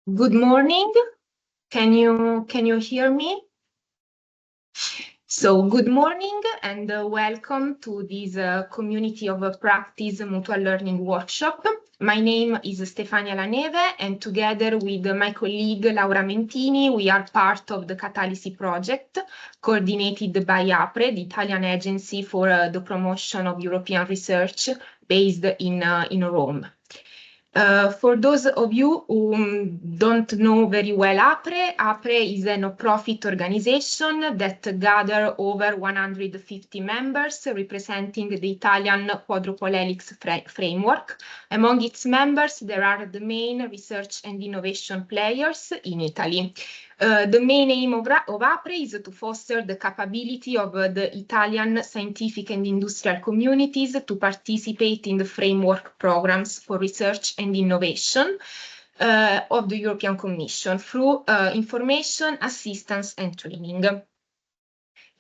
Good morning. Can you hear me? So good morning and welcome to this Community of Practice Mutual Learning Workshop. My name is Stefania Laneve and together with my colleague Laura Mentini, we are part of the CATALISI project coordinated by APRE, the Italian agency for the promotion of European research based in Rome. For those of you who don't know very well APRE is a no-profit organization that gather over 150 members representing the Italian quadruple helix framework. Among its members, there are the main research and innovation players in Italy. The main aim of APRE is to foster the capability of the Italian scientific and industrial communities to participate in the framework programs for research and innovation of the European Commission through information, assistance and training.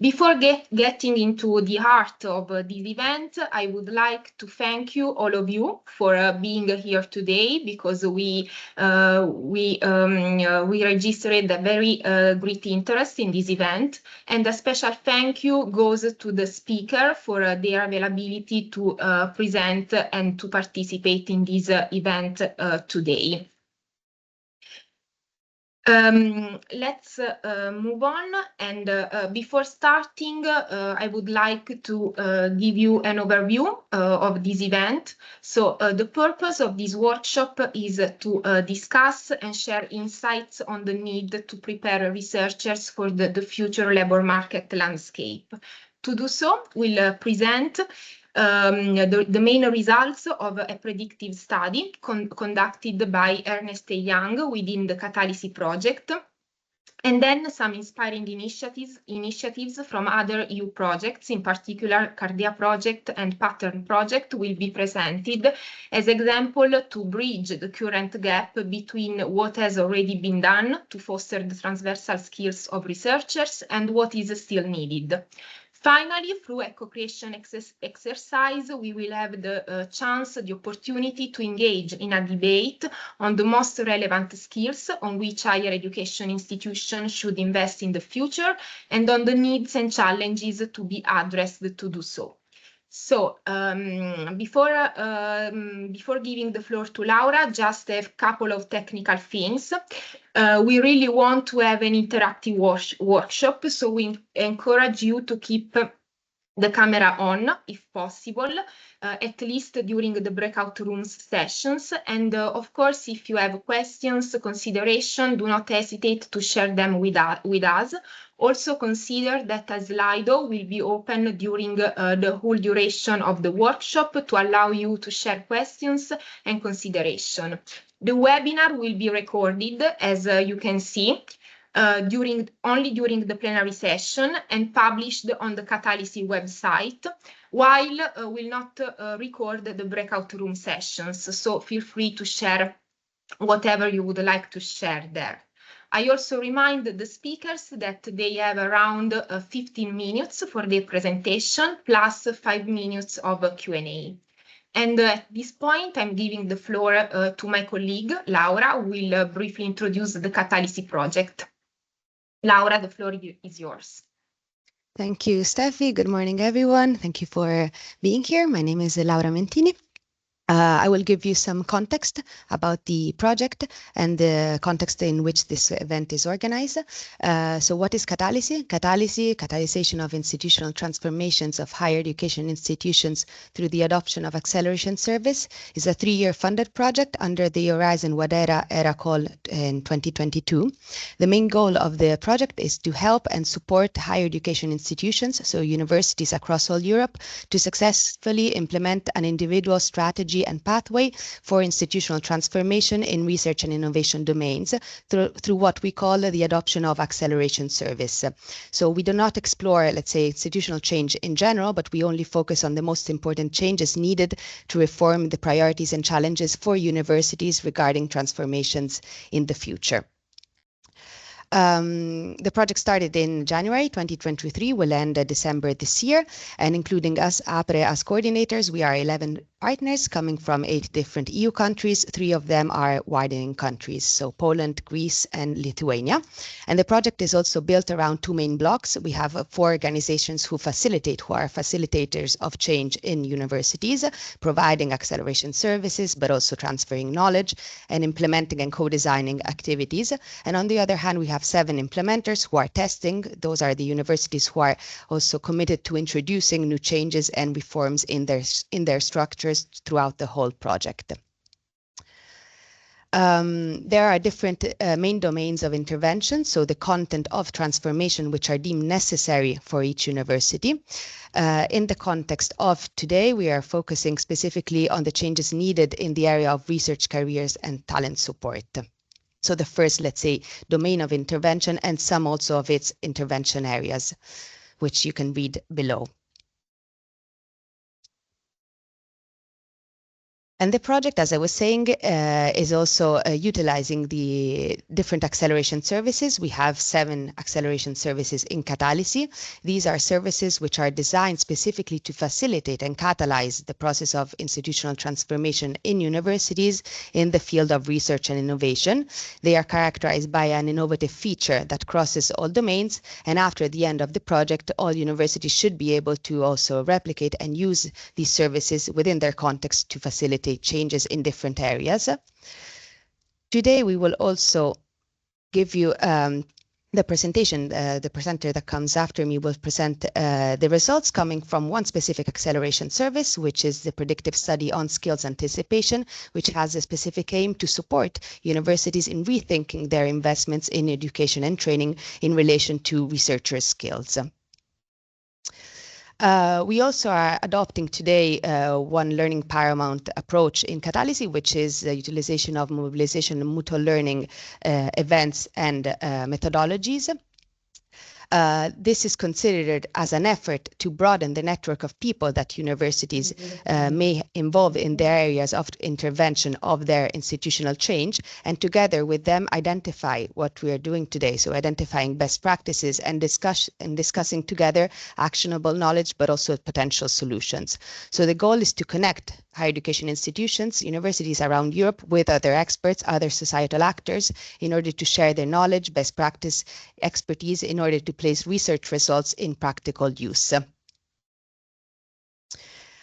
Before getting into the heart of this event, I would like to thank you, all of you, for being here today because we registered a very great interest in this event, and a special thank you goes to the speaker for their availability to present and to participate in this event today. Let's move on, and before starting, I would like to give you an overview of this event. So the purpose of this workshop is to discuss and share insights on the need to prepare researchers for the future labor market landscape. To do so, we'll present the main results of a predictive study conducted by Ernst & Young within the CATALISI project, and then some inspiring initiatives from other EU projects, in particular CARDEA project and Pattern project, will be presented as example to bridge the current gap between what has already been done to foster the transversal skills of researchers and what is still needed. Finally, through a co-creation exercise, we will have the chance, the opportunity to engage in a debate on the most relevant skills on which higher education institutions should invest in the future and on the needs and challenges to be addressed to do so. So before giving the floor to Laura, just a couple of technical things. We really want to have an interactive workshop, so we encourage you to keep the camera on, if possible, at least during the breakout rooms sessions. And of course, if you have questions, consideration, do not hesitate to share them with us. Also consider that a Slido will be open during the whole duration of the workshop to allow you to share questions and consideration. The webinar will be recorded, as you can see, only during the plenary session and published on the CATALISI website, while will not record the breakout room sessions. So feel free to share whatever you would like to share there. I also remind the speakers that they have around 15 minutes for their presentation, plus 5 minutes of Q&A. And at this point, I'm giving the floor to my colleague, Laura, who will briefly introduce the CATALISI project. Laura, the floor is yours. Thank you, Steffi. Good morning, everyone. Thank you for being here. My name is Laura Mentini. I will give you some context about the project and the context in which this event is organized. So what is CATALISI? CATALISI, Catalyzation of Institutional Transformations of Higher Education Institutions through the Adoption of Acceleration Service, is a 3-year funded project under the Horizon Wadera era call in 2022. The main goal of the project is to help and support higher education institutions, so universities across all Europe, to successfully implement an individual strategy and pathway for institutional transformation in research and innovation domains through what we call the adoption of acceleration service. So we do not explore, let's say, institutional change in general, but we only focus on the most important changes needed to reform the priorities and challenges for universities regarding transformations in the future. The project started in January 2023, will end December this year, and including us, APRE, as coordinators, we are 11 partners coming from 8 different EU countries. 3 of them are widening countries, so Poland, Greece, and Lithuania. And the project is also built around 2 main blocks. We have 4 organizations who are facilitators of change in universities, providing acceleration services, but also transferring knowledge and implementing and co-designing activities. And on the other hand, we have 7 implementers who are testing. Those are the universities who are also committed to introducing new changes and reforms in their structures throughout the whole project. There are different main domains of intervention, so the content of transformation which are deemed necessary for each university. In the context of today, we are focusing specifically on the changes needed in the area of research careers and talent support. So the first, let's say, domain of intervention and some also of its intervention areas, which you can read below. And the project, as I was saying, is also utilizing the different acceleration services. We have 7 acceleration services in CATALISI. These are services which are designed specifically to facilitate and catalyze the process of institutional transformation in universities in the field of research and innovation. They are characterized by an innovative feature that crosses all domains. And after the end of the project, all universities should be able to also replicate and use these services within their context to facilitate changes in different areas. Today, we will also give you the presentation. The presenter that comes after me will present the results coming from one specific acceleration service, which is the predictive study on skills anticipation, which has a specific aim to support universities in rethinking their investments in education and training in relation to researchers' skills. We also are adopting today one learning paramount approach in CATALISI, which is the utilization of mobilization and mutual learning events and methodologies. This is considered as an effort to broaden the network of people that universities may involve in their areas of intervention of their institutional change, and together with them identify what we are doing today. So identifying best practices and discussing together actionable knowledge, but also potential solutions. So the goal is to connect higher education institutions, universities around Europe with other experts, other societal actors, in order to share their knowledge, best practice, expertise, in order to place research results in practical use.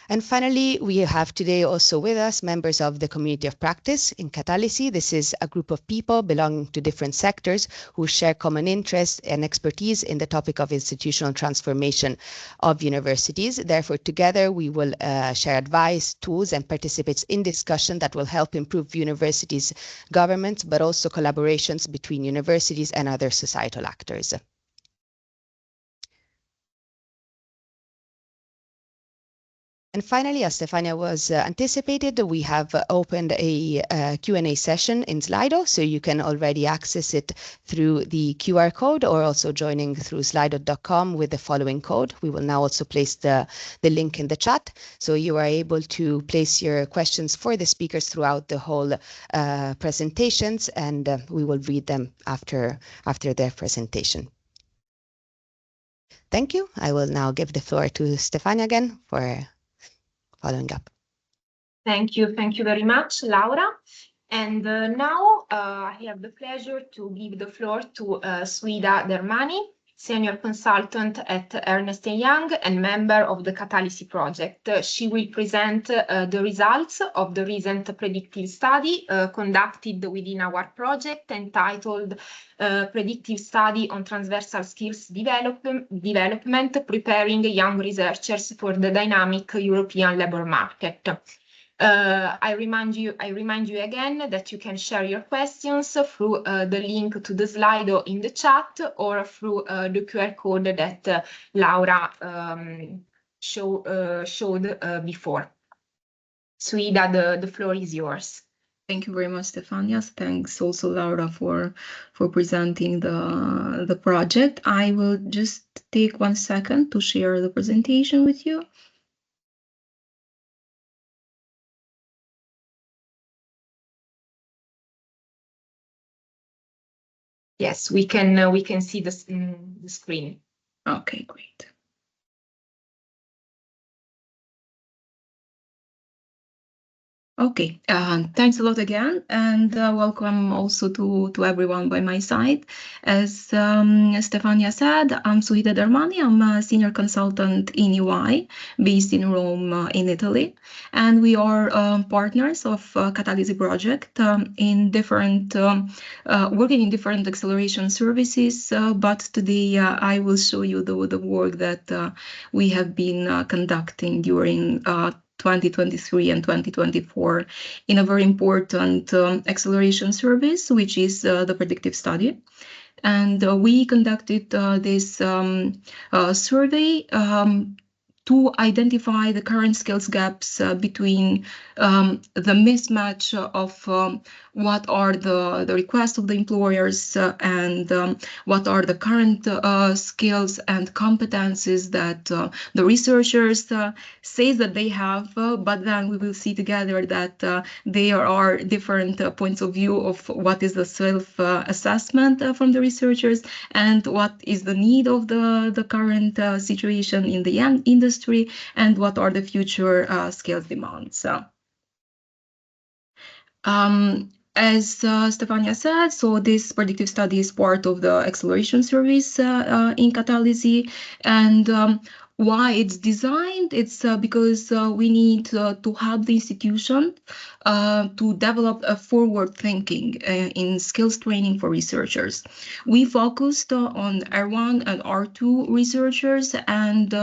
And finally, we have today also with us members of the community of practice in CATALISI. This is a group of people belonging to different sectors who share common interests and expertise in the topic of institutional transformation of universities. Therefore, together we will share advice, tools, and participate in discussion that will help improve universities' governments, but also collaborations between universities and other societal actors. And finally, as Stefania was anticipated, we have opened a Q&A session in Slido, so you can already access it through the QR code or also joining through slido.com with the following code. We will now also place the link in the chat, so you are able to place your questions for the speakers throughout the whole presentations, and we will read them after their presentation. Thank you. I will now give the floor to Stefania again for following up. Thank you very much, Laura. And now I have the pleasure to give the floor to Suhida Dermani, Senior Consultant at Ernst & Young and member of the CATALISI project. She will present the results of the recent predictive study conducted within our project entitled Predictive Study on Transversal Skills Development, Preparing Young Researchers for the Dynamic European Labour Market. I remind you again that you can share your questions through the link to the Slido in the chat or through the QR code that Laura showed before. Suhida, the floor is yours. Thank you very much, Stefania. Thanks also, Laura, for presenting the project. I will just take 1 second to share the presentation with you. Yes, we can see the screen. Okay, great. Okay, thanks a lot again, and welcome also to everyone by my side. As Stefania said, I'm Suhida Dermani. I'm a senior consultant in EY, based in Rome, in Italy, and we are partners of CATALISI project in different working in different acceleration services. But today I will show you the work that we have been conducting during 2023 and 2024 in a very important acceleration service, which is the predictive study. And we conducted this survey to identify the current skills gaps between the mismatch of what are the requests of the employers and what are the current skills and competencies that the researchers say that they have, but then we will see together that there are different points of view of what is the self-assessment from the researchers and what is the need of the current situation in the industry and what are the future skills demands. As Stefania said, so this predictive study is part of the acceleration service in CATALISI, and why it's designed, it's because we need to help the institution to develop a forward thinking in skills training for researchers. We focused on R1 and R2 researchers, and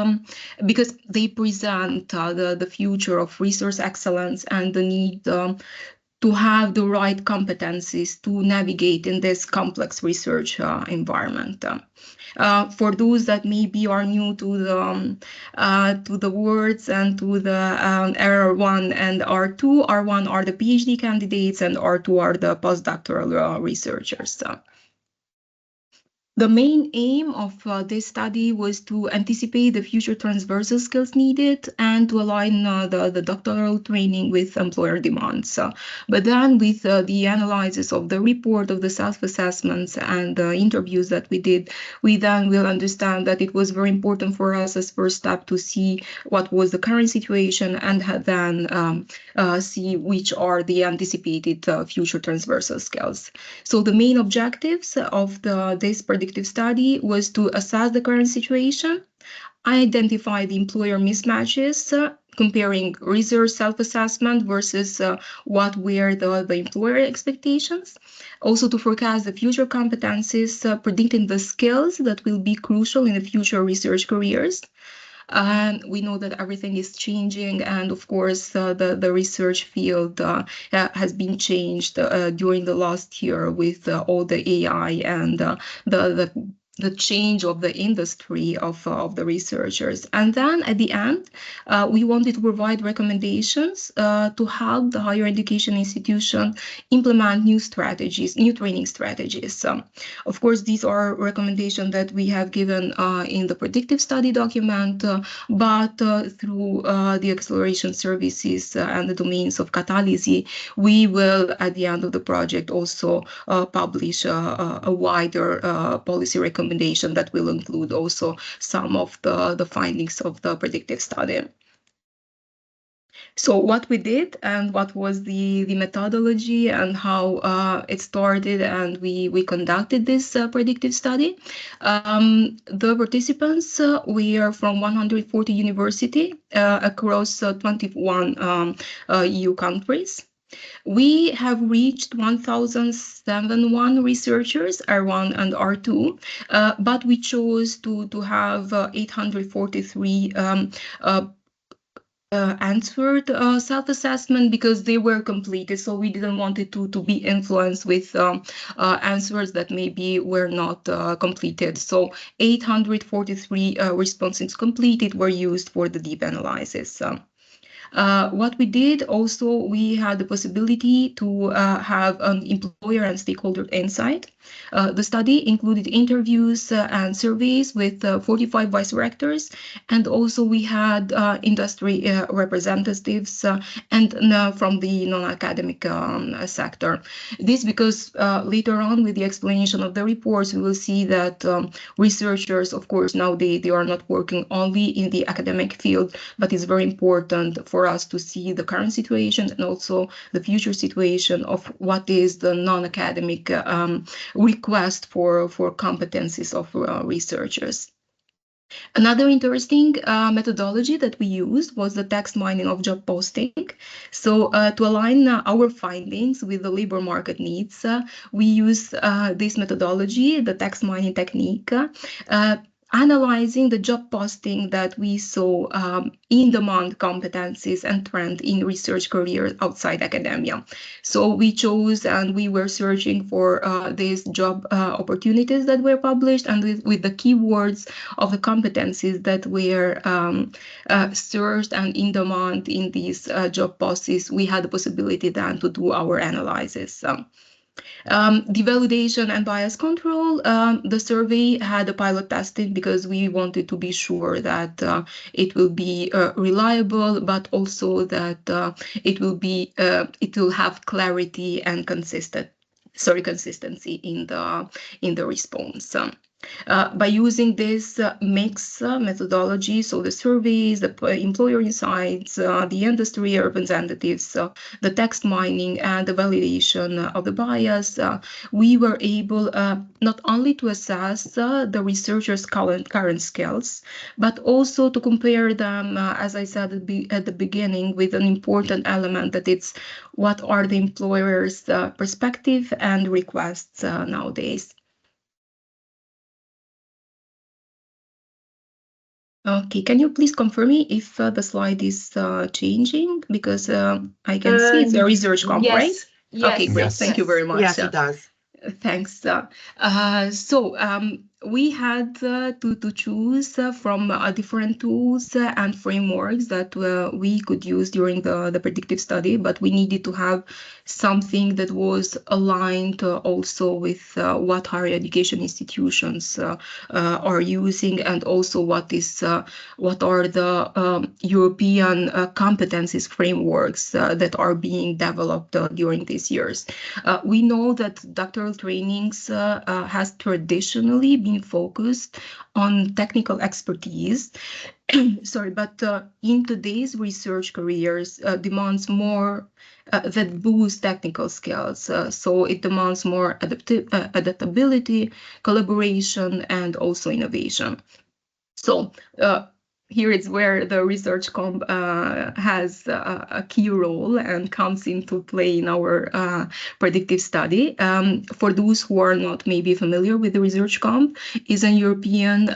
because they present the future of resource excellence and the need to have the right competencies to navigate in this complex research environment. For those that maybe are new to the words and to the R1 and R2, R1 are the PhD candidates and R2 are the postdoctoral researchers. The main aim of this study was to anticipate the future transversal skills needed and to align the doctoral training with employer demands. But then with the analysis of the report of the self-assessments and the interviews that we did, we then will understand that it was very important for us as first step to see what was the current situation and then see which are the anticipated future transversal skills. So the main objectives of this predictive study was to assess the current situation, identify the employer mismatches, comparing research self-assessment versus what were the employer expectations. Also to forecast the future competencies, predicting the skills that will be crucial in the future research careers. And we know that everything is changing, and of course the research field has been changed during the last year with all the AI and the change of the industry of the researchers. And then at the end, we wanted to provide recommendations to help the higher education institution implement new strategies, new training strategies. Of course, these are recommendations that we have given in the predictive study document, but through the acceleration services and the domains of CATALISI, we will, at the end of the project, also publish a wider policy recommendation that will include also some of the findings of the predictive study. So what we did and what was the methodology and how it started and we conducted this predictive study. The participants were from 140 universities across 21 EU countries. We have reached 1,071 researchers, R1 and R2, but we chose to have 843 answered self-assessment because they were completed, so we didn't want it to be influenced with answers that maybe were not completed. So 843 responses completed were used for the deep analysis. What we did also, we had the possibility to have an employer and stakeholder insight. The study included interviews and surveys with 45 vice rectors, and also we had industry representatives and from the non-academic sector. This because later on with the explanation of the reports, we will see that researchers, of course, now they are not working only in the academic field, but it's very important for us to see the current situation and also the future situation of what is the non-academic request for competencies of researchers. Another interesting methodology that we used was the text mining of job posting. So to align our findings with the labor market needs, we use this methodology, the text mining technique, analyzing the job posting that we saw in-demand competencies and trend in research careers outside academia. So we chose and we were searching for these job opportunities that were published, and with the keywords of the competencies that were searched and in demand in these job posts, we had the possibility then to do our analysis. The validation and bias control, the survey had a pilot testing because we wanted to be sure that it will be reliable, but also that it will have clarity and consistency in the response. By using this mix methodology, so the surveys, the employer insights, the industry representatives, the text mining, and the validation of the bias, we were able not only to assess the researchers' current skills, but also to compare them, as I said at the beginning, with an important element that it's what are the employers' perspective and requests nowadays. Okay, can you please confirm me if the slide is changing? Because I can see it's a research comp, yes, right? Yes, okay, great. yes, Thank you very much. Yes, it does. Thanks. We had to choose from different tools and frameworks that we could use during the predictive study, but we needed to have something that was aligned also with what higher education institutions are using, and also what are the European competencies frameworks that are being developed during these years. We know that doctoral trainings has traditionally been focused on technical expertise. Sorry, but in today's research careers demands more that boost technical skills. So it demands more adaptability, collaboration, and also innovation. So here is where the research comp has a key role and comes into play in our predictive study. For those who are not maybe familiar with the research comp, is a European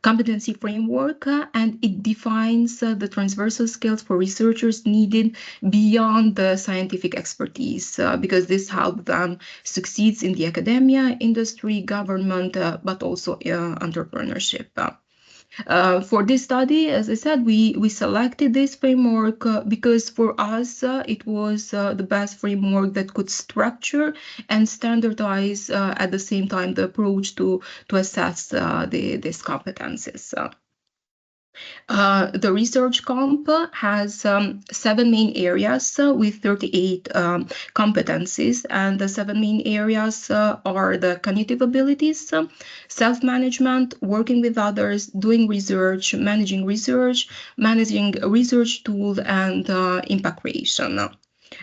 competency framework, and it defines the transversal skills for researchers needed beyond the scientific expertise, because this helps them succeed in the academia, industry, government, but also entrepreneurship. For this study, as I said, we selected this framework because for us it was the best framework that could structure and standardize at the same time the approach to assess these competencies. The research comp has 7 main areas with 38 competencies, and the 7 main areas are the cognitive abilities, self-management, working with others, doing research, managing research tools, and impact creation.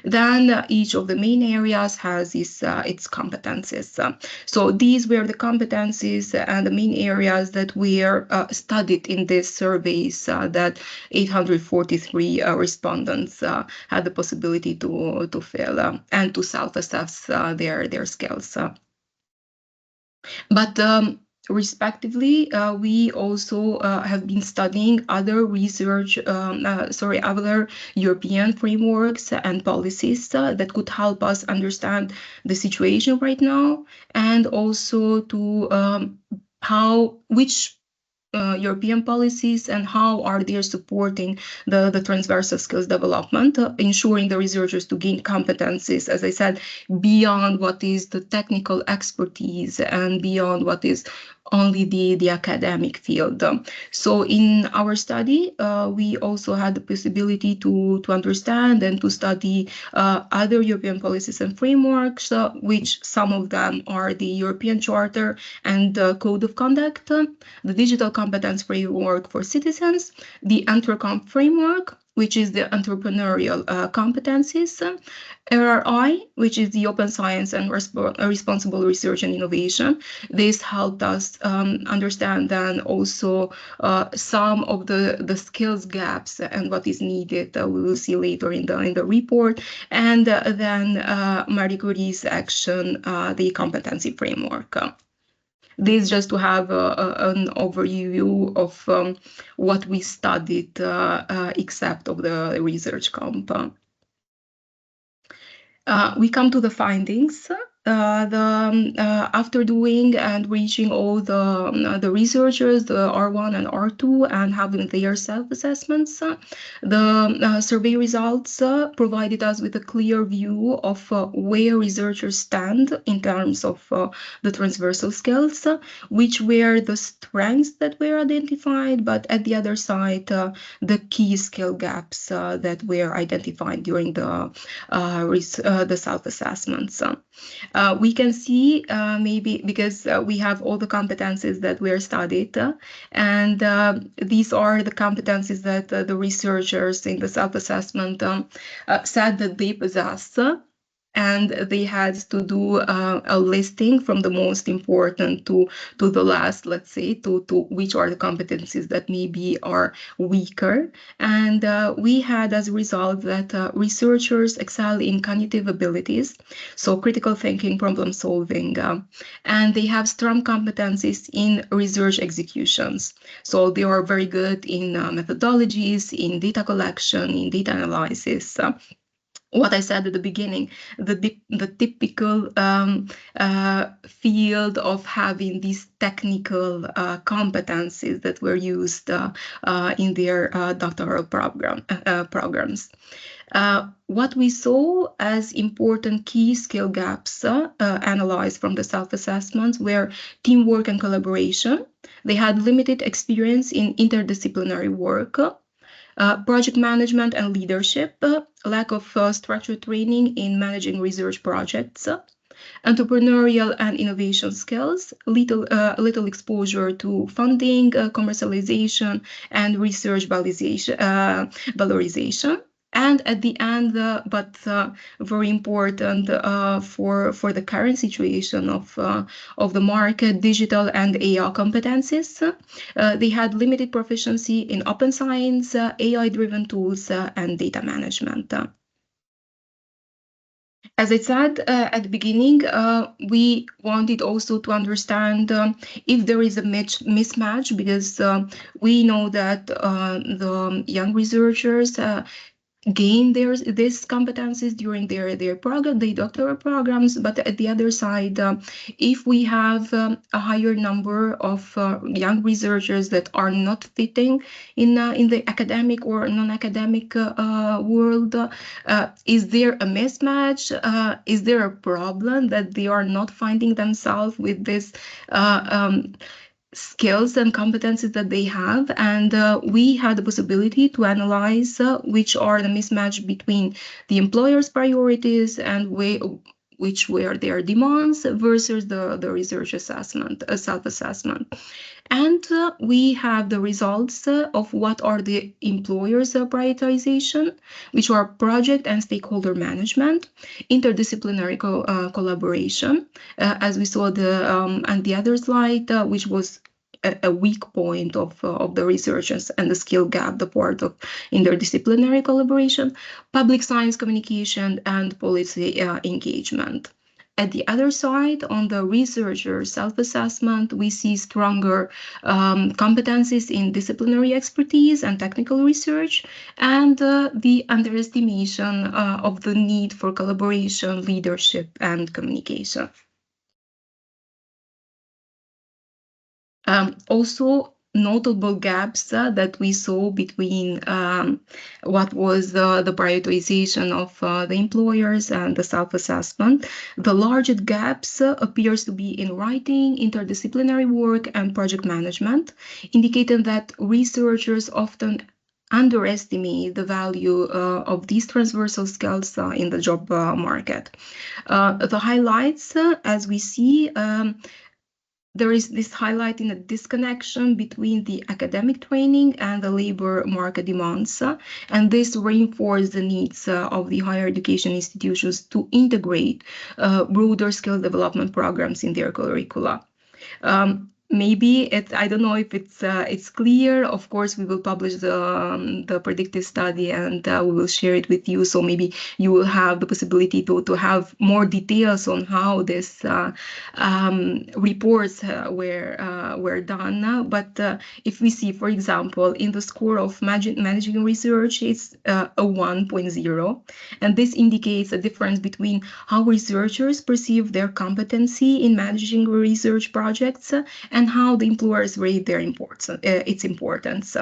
Then each of the main areas has its competencies. So these were the competencies and the main areas that were studied in these surveys that 843 respondents had the possibility to fill and to self-assess their skills. But respectively, we also have been studying other other European frameworks and policies that could help us understand the situation right now, and also to which European policies and how are they supporting the transversal skills development, ensuring the researchers to gain competencies, as I said, beyond what is the technical expertise and beyond what is only the academic field. So in our study, we also had the possibility to understand and to study other European policies and frameworks, which some of them are the European Charter and the Code of Conduct, the Digital Competence Framework for Citizens, the Intercomp Framework, which is the entrepreneurial competencies, RRI, which is the open science and responsible research and innovation. This helped us understand then also some of the skills gaps and what is needed. We will see later in the report. And then Marie Curie's action, the competency framework. This just to have an overview of what we studied, except of the research comp. We come to the findings. After doing and reaching all the researchers, the R1 and R2, and having their self-assessments, the survey results provided us with a clear view of where researchers stand in terms of the transversal skills, which were the strengths that were identified, but at the other side, the key skill gaps that were identified during the self-assessments. We can see maybe because we have all the competencies that were studied, and these are the competencies that the researchers in the self-assessment said that they possess. And they had to do a listing from the most important to the last, let's say, to which are the competencies that maybe are weaker. And we had as a result that researchers excel in cognitive abilities, so critical thinking, problem solving, and they have strong competencies in research executions. So they are very good in methodologies, in data collection, in data analysis. What I said at the beginning, the typical field of having these technical competencies that were used in their doctoral programs. What we saw as important key skill gaps analyzed from the self-assessments were teamwork and collaboration. They had limited experience in interdisciplinary work. Project management and leadership, lack of structured training in managing research projects, entrepreneurial and innovation skills, little exposure to funding, commercialization, and research valorization. And at the end, but very important for the current situation of the market, digital and AI competencies. They had limited proficiency in open science, AI-driven tools, and data management. As I said at the beginning, we wanted also to understand if there is a mismatch, because we know that the young researchers gain these competencies during their doctoral programs, but at the other side, if we have a higher number of young researchers that are not fitting in the academic or non-academic world, is there a mismatch? Is there a problem that they are not finding themselves with this skills and competencies that they have? And we had the possibility to analyze which are the mismatch between the employer's priorities and which were their demands versus the research assessment, self-assessment. And we have the results of what are the employers' prioritization, which are project and stakeholder management, interdisciplinary collaboration, as we saw on the other slide, which was a weak point of the researchers and the skill gap, the part of interdisciplinary collaboration, public science communication, and policy engagement. At the other side, on the researcher self-assessment, we see stronger competencies in disciplinary expertise and technical research, and the underestimation of the need for collaboration, leadership, and communication. Also, notable gaps that we saw between what was the prioritization of the employers and the self-assessment. The largest gaps appears to be in writing, interdisciplinary work, and project management, indicating that researchers often underestimate the value of these transversal skills in the job market. The highlights, as we see, there is this highlighting a disconnection between the academic training and the labor market demands, and this reinforces the needs of the higher education institutions to integrate broader skill development programs in their curricula. Maybe I don't know if it's clear. Of course, we will publish the predictive study and we will share it with you. So maybe you will have the possibility to have more details on how this reports were done. But if we see, for example, in the score of managing research, it's a 1.0, and this indicates a difference between how researchers perceive their competency in managing research projects and how the employers rate their its importance.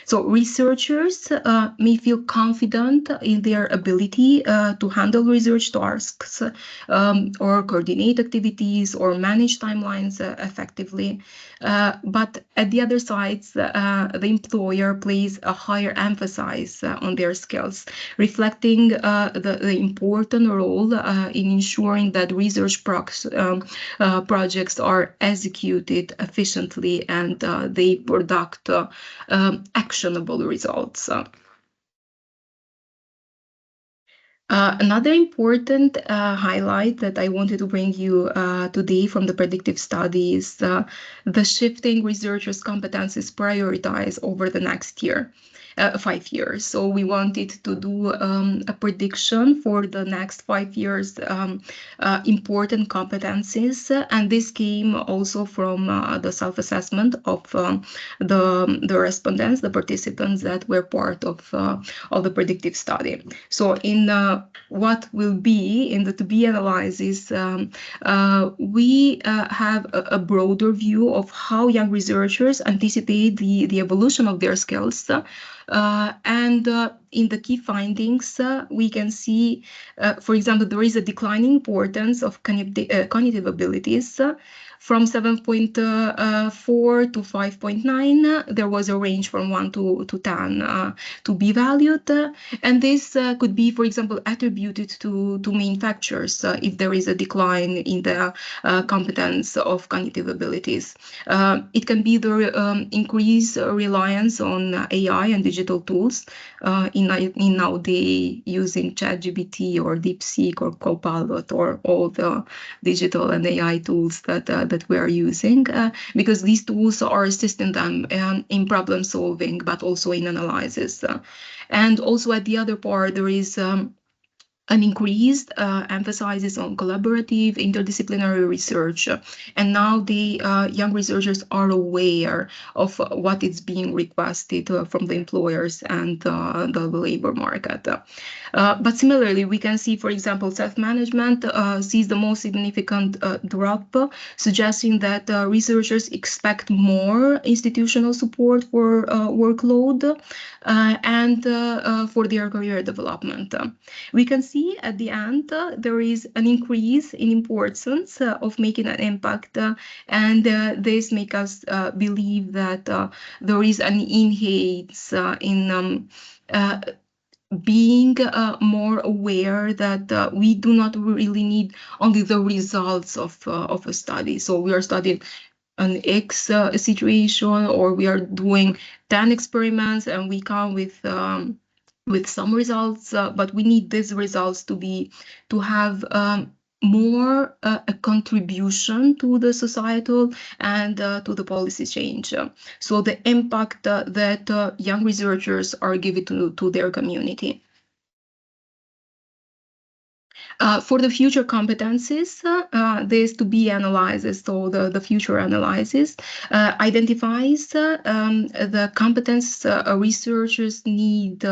So researchers may feel confident in their ability to handle research tasks or coordinate activities or manage timelines effectively. But at the other side, the employer places a higher emphasis on their skills, reflecting the important role in ensuring that research projects are executed efficiently and they product actionable results. Another important highlight that I wanted to bring you today from the predictive study is the shifting researchers' competencies prioritized over the next year. 5 years. So we wanted to do a prediction for the next 5 years, important competencies, and this came also from the self-assessment of the respondents, the participants that were part of the predictive study. So in what will be in the to-be analysis, we have a broader view of how young researchers anticipate the evolution of their skills. And in the key findings, we can see, for example, there is a declining importance of cognitive abilities. From 7.4 to 5.9, there was a range from 1 to 10 to be valued. And this could be, for example, attributed to main factors if there is a decline in the competence of cognitive abilities. It can be the increased reliance on AI and digital tools in nowadays using ChatGPT or DeepSeek or Copilot or all the digital and AI tools that we are using, because these tools are assisting them in problem solving, but also in analysis. And also at the other part, there is an increased emphasis on collaborative, interdisciplinary research. And now the young researchers are aware of what is being requested from the employers and the labor market. But similarly, we can see, for example, self-management sees the most significant drop, suggesting that researchers expect more institutional support for workload and for their career development. We can see at the end there is an increase in importance of making an impact, and this makes us believe that there is an enhance in being more aware that we do not really need only the results of a study. So we are studying an X situation, or we are doing 10 experiments and we come with some results, but we need these results to have more a contribution to the societal and to the policy change. So the impact that young researchers are giving to their community. For the future competencies, this to be analyzed, so the future analysis identifies the competence researchers need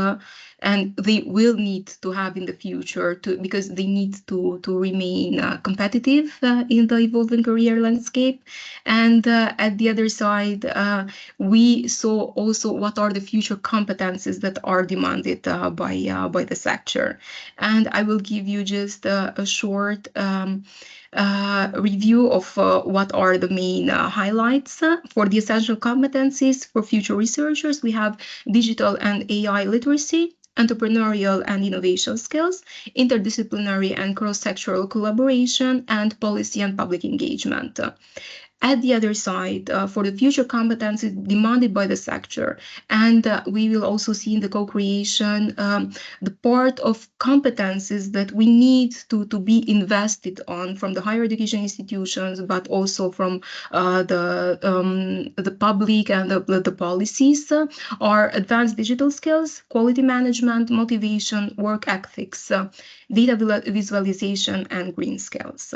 and they will need to have in the future because they need to remain competitive in the evolving career landscape. And at the other side, we saw also what are the future competencies that are demanded by the sector. And I will give you just a short review of what are the main highlights. For the essential competencies for future researchers, we have digital and AI literacy, entrepreneurial and innovation skills, interdisciplinary and cross-sectoral collaboration, and policy and public engagement. at the other side, for the future competencies demanded by the sector. And we will also see in the co-creation the part of competencies that we need to be invested on from the higher education institutions, but also from the public and the policies, are advanced digital skills, quality management, motivation, work ethics, data visualization, and green skills.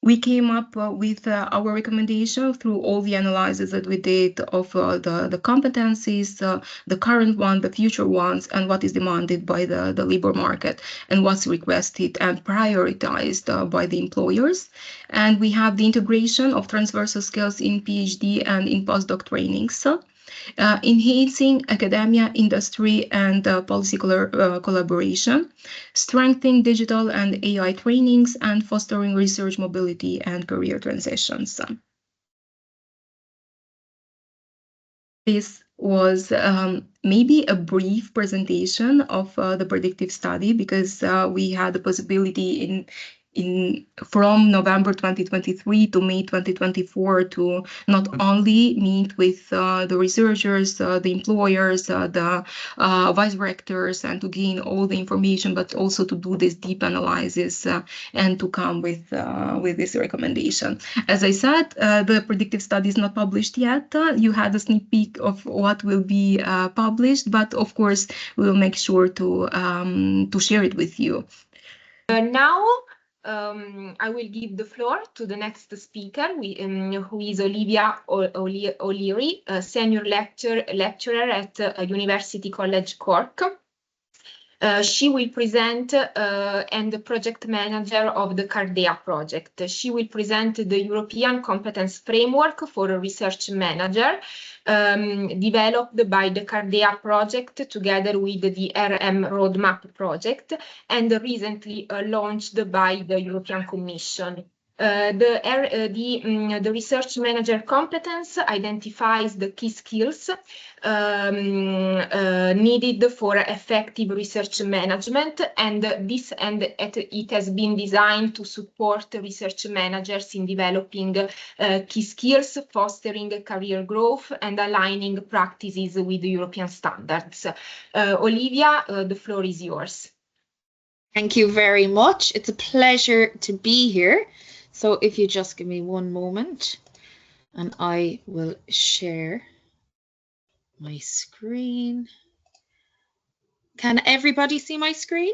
We came up with our recommendation through all the analysis that we did of the competencies, the current one, the future ones, and what is demanded by the labor market, and what's requested and prioritized by the employers. And we have the integration of transversal skills in PhD and in postdoc trainings. Enhancing academia, industry, and policy collaboration, strengthening digital and AI trainings, and fostering research mobility and career transitions. This was maybe a brief presentation of the predictive study, because we had the possibility from November 2023 to May 2024 to not only meet with the researchers, the employers, the vice rectors, and to gain all the information, but also to do this deep analysis and to come with this recommendation. As I said, the predictive study is not published yet. You had a sneak peek of what will be published, but of course we will make sure to share it with you. Now I will give the floor to the next speaker, who is Olivia O'Leary, senior lecturer at University College Cork. She will present and the project manager of the CARDEA project. She will present the European Competence Framework for a Research Manager, developed by the CARDEA project together with the RM Roadmap project, and recently launched by the European Commission. The research manager competence identifies the key skills needed for effective research management, and it has been designed to support research managers in developing key skills, fostering career growth, and aligning practices with the European standards. Olivia, the floor is yours. Thank you very much. It's a pleasure to be here. So if you just give me one moment and I will share my screen. Can everybody see my screen?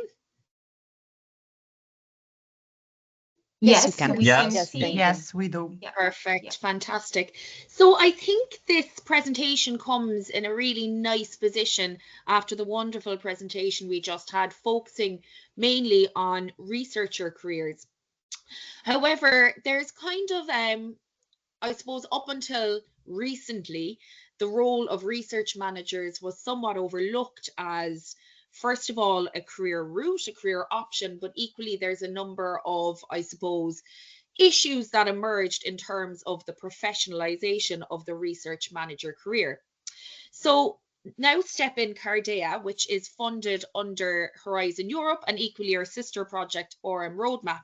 Yes, you can. we can see. Yes, we do. Yeah. Perfect, Yeah. fantastic. So I think this presentation comes in a really nice position after the wonderful presentation we just had, focusing mainly on researcher careers. However, there's kind of, I suppose, up until recently, the role of research managers was somewhat overlooked as, first of all, a career route, a career option, but equally there's a number of, I suppose, issues that emerged in terms of the professionalization of the research manager career. So now step in CARDEA, which is funded under Horizon Europe and equally our sister project, RM Roadmap.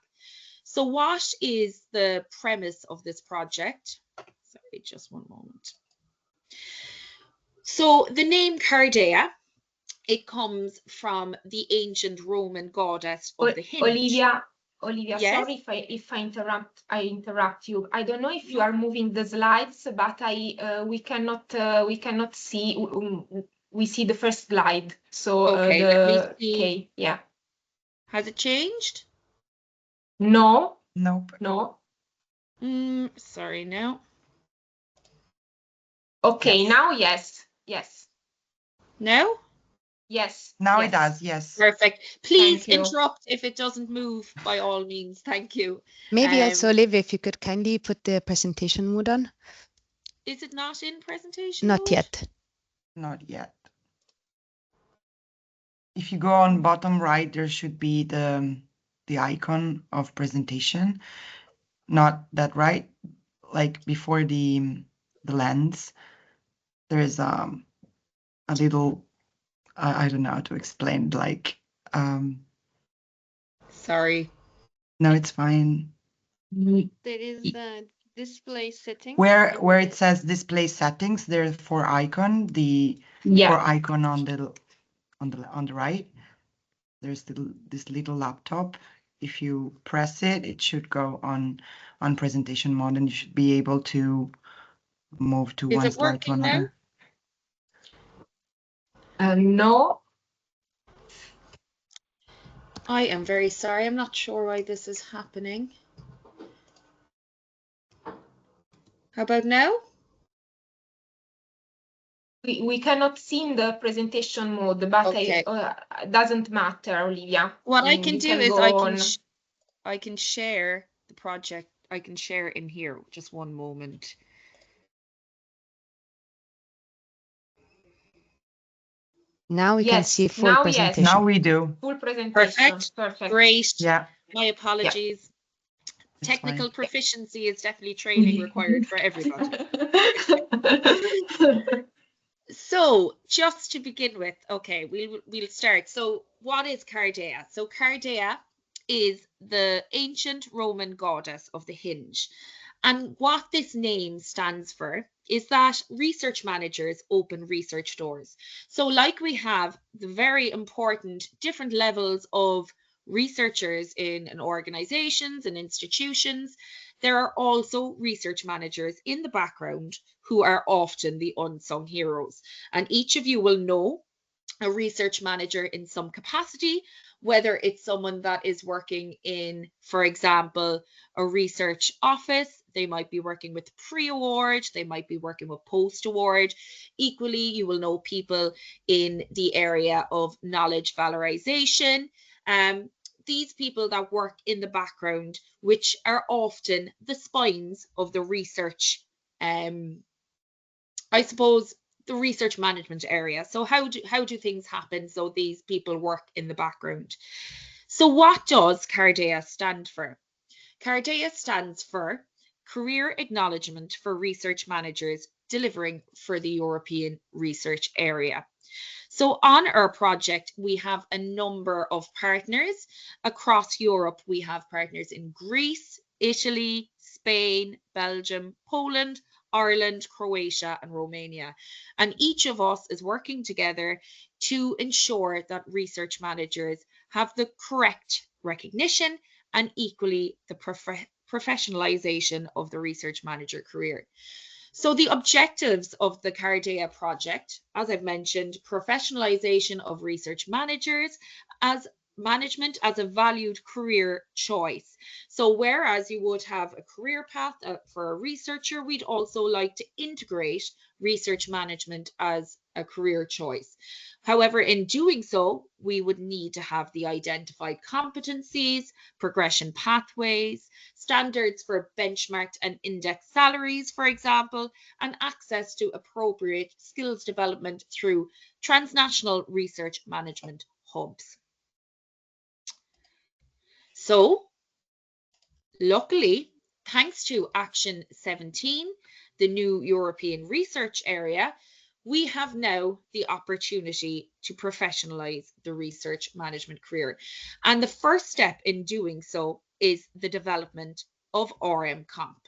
So what is the premise of this project? Sorry, just one moment. So the name CARDEA, it comes from the ancient Roman goddess of the hint. Olivia, Yes? sorry if I interrupt you. I don't know if you are moving the slides, but we cannot see. We see the first slide. So okay, let me see. Okay, yeah. Has it changed? No. Nope. No. Sorry, no. Okay, Yes. now yes. Yes. No? Yes. Now yes. it does, yes. Perfect. Please Thank you. interrupt if it doesn't move, by all means. Thank you. Maybe also, Olivia, if you could kindly put the presentation mode on. Is it not in presentation Not mode? yet. Not yet. If you go on bottom right, there should be the icon of presentation. Not that right, like before the lens, there is a little, I don't know how to explain, like Sorry. no, it's fine. There is display settings. Where it says display settings, there's 4 icon. The 4 icon on the right. There's this little laptop. If you press it, it should go on presentation mode, and you should be able to move to one slide to another. No. I am very sorry. I'm not sure why this is happening. How about now? We cannot see in the presentation mode, but Okay. it doesn't matter, Olivia. What I can do is I can share the project. I can share in here. Just one moment. Now we can see full now, presentation. Now we do. Full presentation. Perfect. Great. Yeah. My apologies. It's Technical fine. proficiency is definitely training required for everybody. So just to begin with, okay, we'll start. So what is CARDEA? So CARDEA is the ancient Roman goddess of the hinge. And what this name stands for is that research managers open research doors. So like we have the very important different levels of researchers in organizations and institutions, there are also research managers in the background who are often the unsung heroes. And each of you will know a research manager in some capacity, whether it's someone that is working in, for example, a research office. They might be working with pre-award, they might be working with post-award. Equally, you will know people in the area of knowledge valorization. These people that work in the background, which are often the spines of the research, I suppose, the research management area. So how do things happen? So these people work in the background. So what does CARDEA stand for? CARDEA stands for Career Acknowledgement for Research Managers Delivering for the European Research Area. So on our project, we have a number of partners across Europe. We have partners in Greece, Italy, Spain, Belgium, Poland, Ireland, Croatia, and Romania. And each of us is working together to ensure that research managers have the correct recognition and equally the professionalization of the research manager career. So the objectives of the CARDEA project, as I've mentioned, professionalization of research managers as management as a valued career choice. So whereas you would have a career path for a researcher, we'd also like to integrate research management as a career choice. However, in doing so, we would need to have the identified competencies, progression pathways, standards for benchmarked and indexed salaries, for example, and access to appropriate skills development through transnational research management hubs. So, luckily, thanks to Action 17, the new European research area, we have now the opportunity to professionalize the research management career. And the first step in doing so is the development of RM Comp.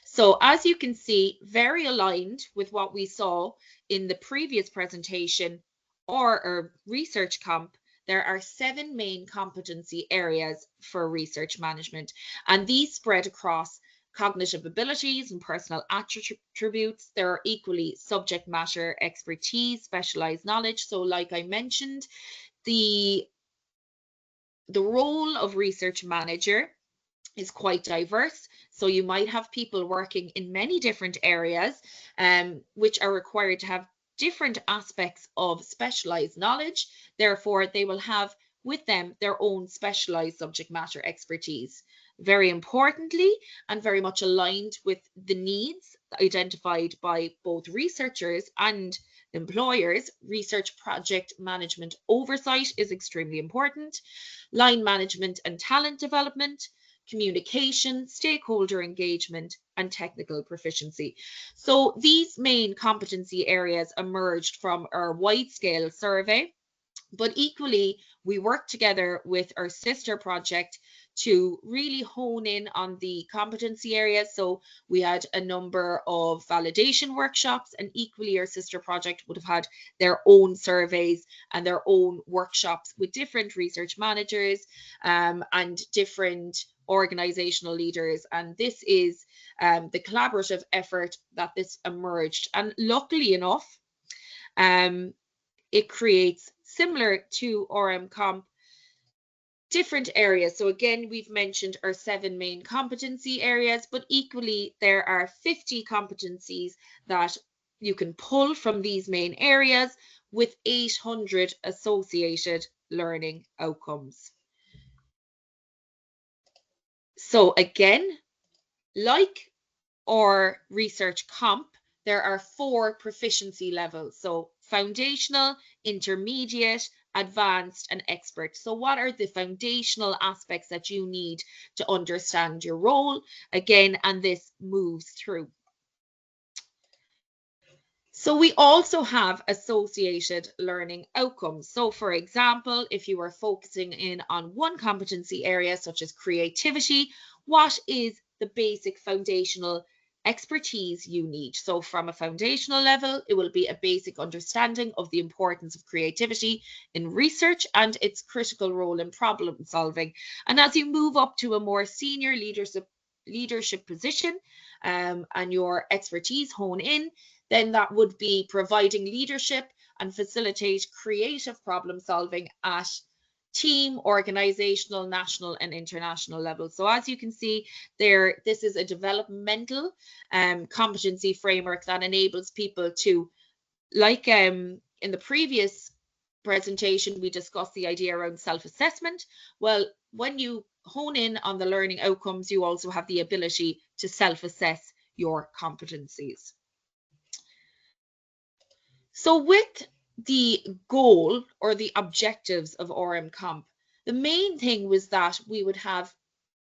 So as you can see, very aligned with what we saw in the previous presentation, or research comp, there are 7 main competency areas for research management, and these spread across cognitive abilities and personal attributes. There are equally subject matter expertise, specialized knowledge. So like I mentioned, the role of research manager is quite diverse. So you might have people working in many different areas, which are required to have different aspects of specialized knowledge. Therefore, they will have with them their own specialized subject matter expertise. Very importantly, and very much aligned with the needs identified by both researchers and employers, research project management oversight is extremely important. Line management and talent development, communication, stakeholder engagement, and technical proficiency. So these main competency areas emerged from our wide-scale survey, but equally, we work together with our sister project to really hone in on the competency areas. So we had a number of validation workshops, and equally our sister project would have had their own surveys and their own workshops with different research managers and different organizational leaders. And this is the collaborative effort that this emerged. And luckily enough, it creates, similar to RM Comp, different areas. So again, we've mentioned our 7 main competency areas, but equally there are 50 competencies that you can pull from these main areas with 800 associated learning outcomes. So again, like our research comp, there are 4 proficiency levels. So foundational, intermediate, advanced, and expert. So what are the foundational aspects that you need to understand your role? Again, and this moves through. So we also have associated learning outcomes. So for example, if you are focusing in on one competency area, such as creativity, what is the basic foundational expertise you need? So from a foundational level, it will be a basic understanding of the importance of creativity in research and its critical role in problem solving. And as you move up to a more senior leadership position and your expertise hone in, then that would be providing leadership and facilitate creative problem solving at team, organizational, national, and international levels. So as you can see there, this is a developmental competency framework that enables people to, like in the previous presentation, we discussed the idea around self-assessment. Well, when you hone in on the learning outcomes, you also have the ability to self-assess your competencies. So with the goal or the objectives of RM Comp, the main thing was that we would have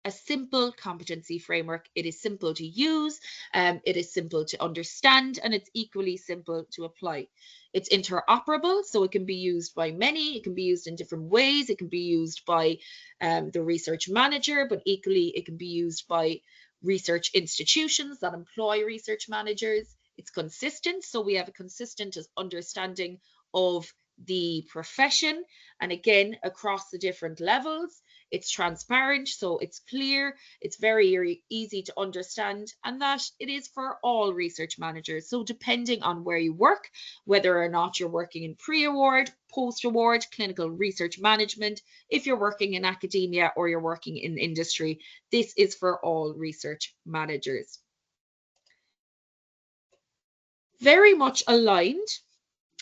a simple competency framework. It is simple to use, it is simple to understand, and it's equally simple to apply. It's interoperable, so it can be used by many, it can be used in different ways, it can be used by the research manager, but equally it can be used by research institutions that employ research managers. It's consistent, so we have a consistent understanding of the profession, and again across the different levels. It's transparent, so it's clear, it's very easy to understand, and that it is for all research managers. So depending on where you work, whether or not you're working in pre-award, post-award, clinical research management, if you're working in academia or you're working in industry, this is for all research managers. Very much aligned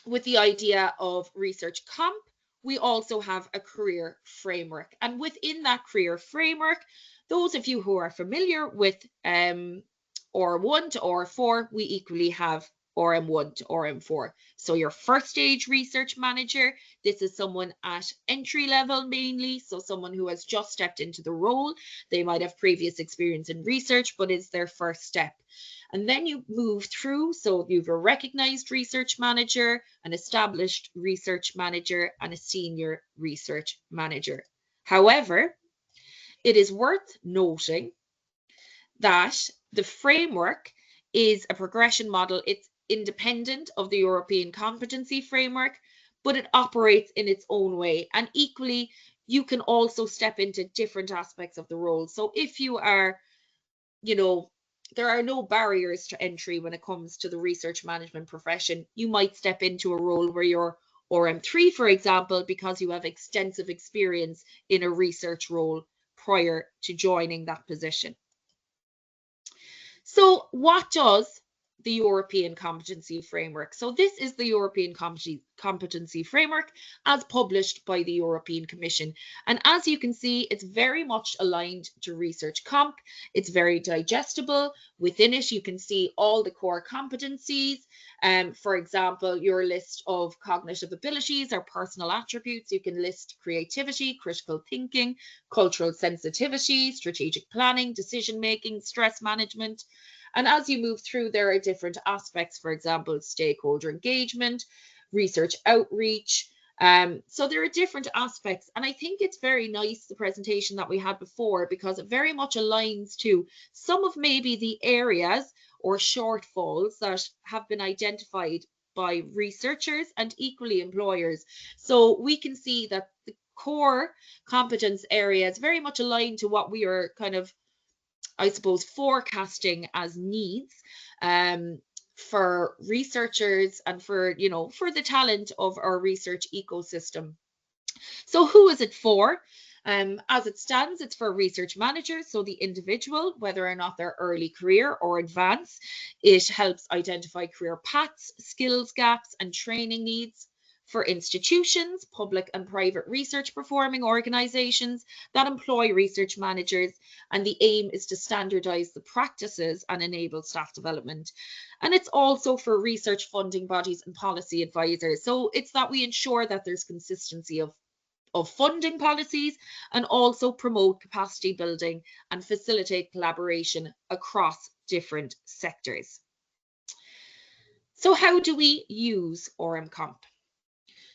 with the idea of research comp, we also have a career framework. And within that career framework, those of you who are familiar with RM1 to RM4, we equally have RM1 to RM4. So your first stage research manager, this is someone at entry level mainly, so someone who has just stepped into the role. They might have previous experience in research, but it's their first step. And then you move through, so you've a recognized research manager, an established research manager, and a senior research manager. However, it is worth noting that the framework is a progression model. It's independent of the European competency framework, but it operates in its own way. And equally, you can also step into different aspects of the role. So if you are, there are no barriers to entry when it comes to the research management profession. You might step into a role where you're RM3, for example, because you have extensive experience in a research role prior to joining that position. So what does the European Competency Framework? So this is the European Competency Framework as published by the European Commission. And as you can see, it's very much aligned to research comp. It's very digestible. Within it, you can see all the core competencies. For example, your list of cognitive abilities or personal attributes. You can list creativity, critical thinking, cultural sensitivity, strategic planning, decision-making, stress management. And as you move through, there are different aspects, for example, stakeholder engagement, research outreach, So there are different aspects, and I think it's very nice, the presentation that we had before, because it very much aligns to some of maybe the areas or shortfalls that have been identified by researchers and equally employers. So we can see that the core competence areas very much align to what we are kind of, I suppose, forecasting as needs for researchers and for, you know, for the talent of our research ecosystem. So who is it for? As it stands, it's for research managers, so the individual, whether or not they're early career or advanced. It helps identify career paths, skills gaps, and training needs. For institutions, public and private research performing organizations that employ research managers, and the aim is to standardize the practices and enable staff development. And it's also for research funding bodies and policy advisors. So it's that we ensure that there's consistency of funding policies, and also promote capacity building and facilitate collaboration across different sectors. So how do we use ORM Comp?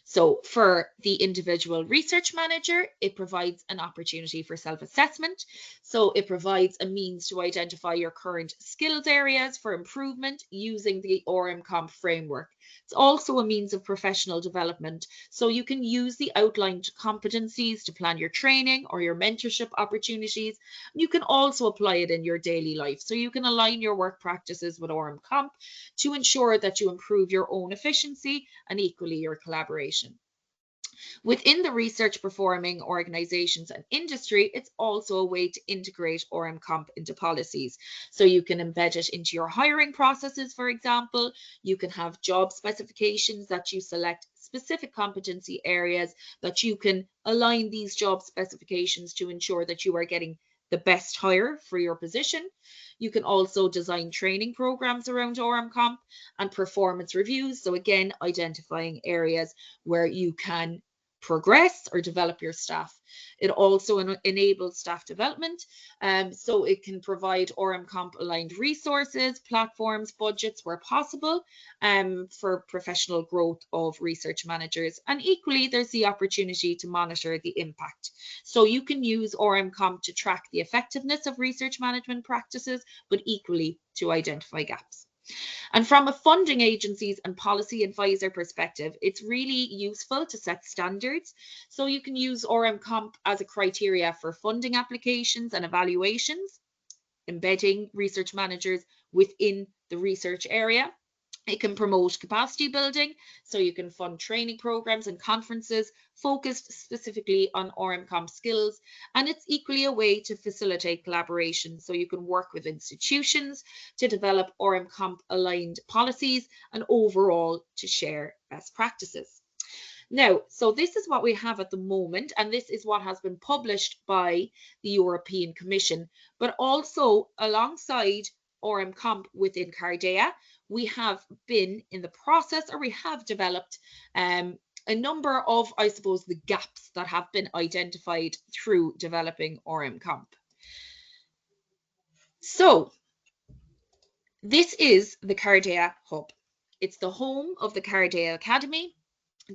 So for the individual research manager, it provides an opportunity for self-assessment. So it provides a means to identify your current skills areas for improvement using the ORM Comp framework. It's also a means of professional development. So you can use the outlined competencies to plan your training or your mentorship opportunities. You can also apply it in your daily life. So you can align your work practices with ORM Comp to ensure that you improve your own efficiency and equally your collaboration. Within the research performing organizations and industry, it's also a way to integrate ORM Comp into policies. So you can embed it into your hiring processes, for example. You can have job specifications that you select specific competency areas that you can align these job specifications to ensure that you are getting the best hire for your position. You can also design training programs around ORM Comp and performance reviews. So again, identifying areas where you can progress or develop your staff. It also enables staff development. So it can provide ORM Comp aligned resources, platforms, budgets where possible for professional growth of research managers. And equally, there's the opportunity to monitor the impact. So you can use ORM Comp to track the effectiveness of research management practices, but equally to identify gaps. And from a funding agencies and policy advisor perspective, it's really useful to set standards. So you can use ORM Comp as a criteria for funding applications and evaluations, embedding research managers within the research area. It can promote capacity building, so you can fund training programs and conferences focused specifically on ORM Comp skills, and it's equally a way to facilitate collaboration, so you can work with institutions to develop ORM Comp aligned policies and overall to share best practices. Now, so this is what we have at the moment, and this is what has been published by the European Commission, but also alongside ORM Comp within CARDEA, we have been in the process, or we have developed a number of, I suppose, the gaps that have been identified through developing ORM Comp. So this is the CARDEA Hub. It's the home of the CARDEA Academy.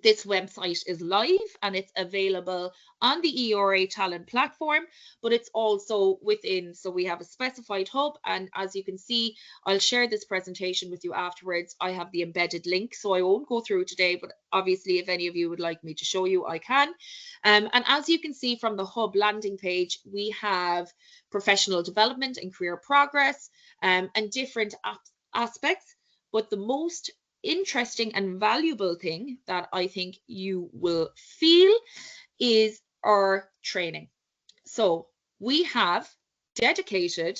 This website is live and it's available on the ERA Talent platform, but it's also within, so we have a specified hub, and as you can see, I'll share this presentation with you afterwards. I have the embedded link, so I won't go through today, but obviously if any of you would like me to show you, I can. And as you can see from the hub landing page, we have professional development and career progress and different aspects, but the most interesting and valuable thing that I think you will feel is our training. So we have dedicated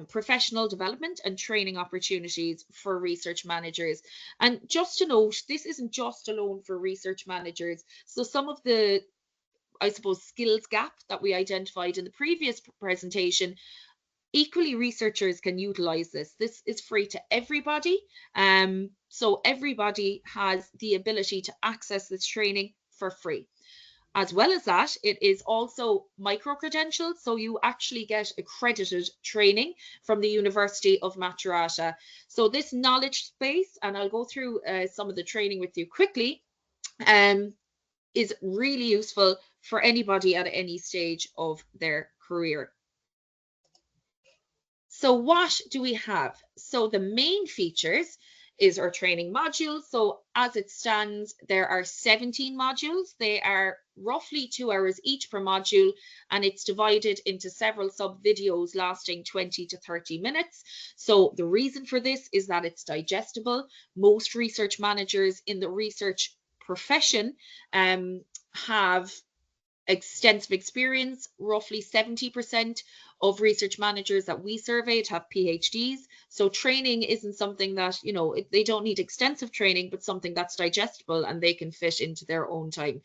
professional development and training opportunities for research managers. And just to note, this isn't just alone for research managers. So some of the, I suppose, skills gap that we identified in the previous presentation, equally researchers can utilize this. This is free to everybody. So everybody has the ability to access this training for free. As well as that, it is also micro-credentialed, so you actually get accredited training from the University of Macerata. So this knowledge space, and I'll go through some of the training with you quickly, is really useful for anybody at any stage of their career. So what do we have? So the main features is our training modules. So as it stands, there are 17 modules. They are roughly 2 hours each per module, and it's divided into several sub videos lasting 20 to 30 minutes. So the reason for this is that it's digestible. Most research managers in the research profession have extensive experience. Roughly 70% of research managers that we surveyed have PhDs. So training isn't something that, you know, they don't need extensive training, but something that's digestible and they can fit into their own time.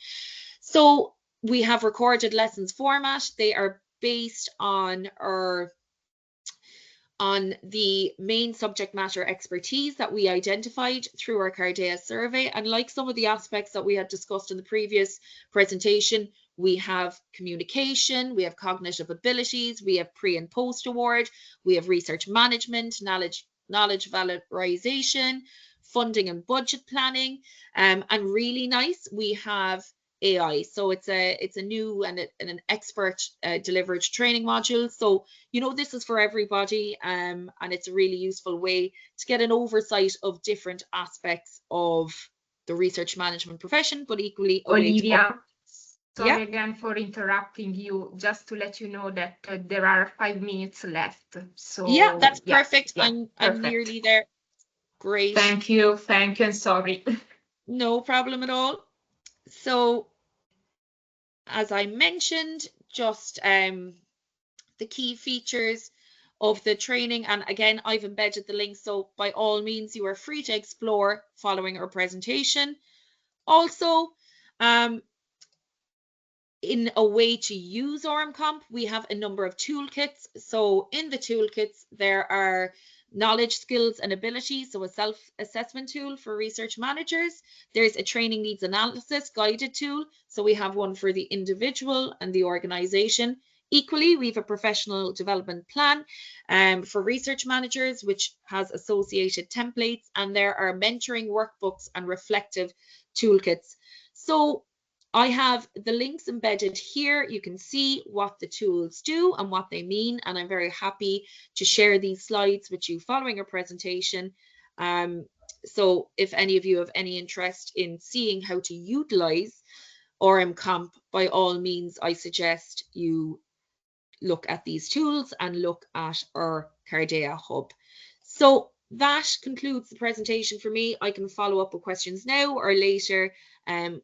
So we have recorded lessons format. They are based on the main subject matter expertise that we identified through our CARDEA survey. And like some of the aspects that we had discussed in the previous presentation, we have communication, we have cognitive abilities, we have pre and post award, we have research management, knowledge valorization, funding and budget planning, and really nice, we have AI. So it's a new and an expert delivered training module. So, you know, this is for everybody, and it's a really useful way to get an oversight of different aspects of the research management profession, but equally Olivia, sorry yeah, again for interrupting you. Just to let you know that there are 5 minutes left. So yeah, that's perfect. Yeah, I'm perfect. nearly there. Great. Thank you, and sorry. No problem at all. So, as I mentioned, just the key features of the training, and again, I've embedded the link, so by all means you are free to explore following our presentation. Also, in a way to use ORMComp, we have a number of toolkits. So in the toolkits, there are knowledge, skills, and abilities, so a self-assessment tool for research managers. There's a training needs analysis guided tool, so we have one for the individual and the organization. Equally, we have a professional development plan for research managers, which has associated templates, and there are mentoring workbooks and reflective toolkits. So I have the links embedded here. You can see what the tools do and what they mean, and I'm very happy to share these slides with you following our presentation. So if any of you have any interest in seeing how to utilize ORMComp, by all means, I suggest you look at these tools and look at our CARDEA hub. So that concludes the presentation for me. I can follow up with questions now or later,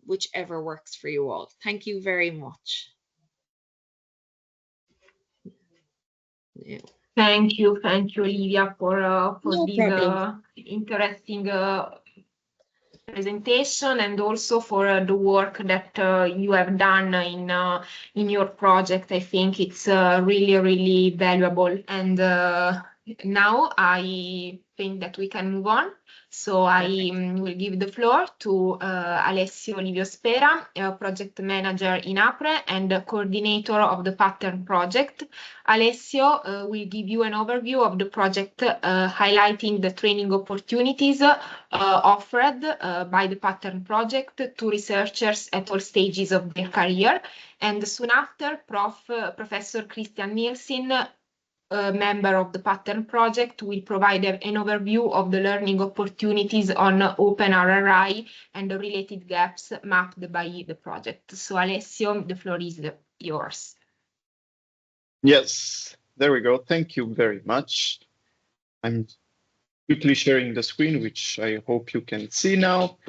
whichever works for you all. Thank you very much. Yeah. Thank you, Olivia, for No this problem. interesting presentation, and also for the work that you have done in your project. I think it's really valuable, and now I think that we can move on. So I will give the floor to Alessio Spera, project manager in APRE and coordinator of the pattern project. Alessio will give you an overview of the project, highlighting the training opportunities offered by the pattern project to researchers at all stages of their career. And soon after, Professor Kristian Nielsen, member of the pattern project, will provide an overview of the learning opportunities on OpenRRI and the related gaps mapped by the project. So Alessio, the floor is yours. Yes, there we go. Thank you very much. I'm quickly sharing the screen, which I hope you can see now.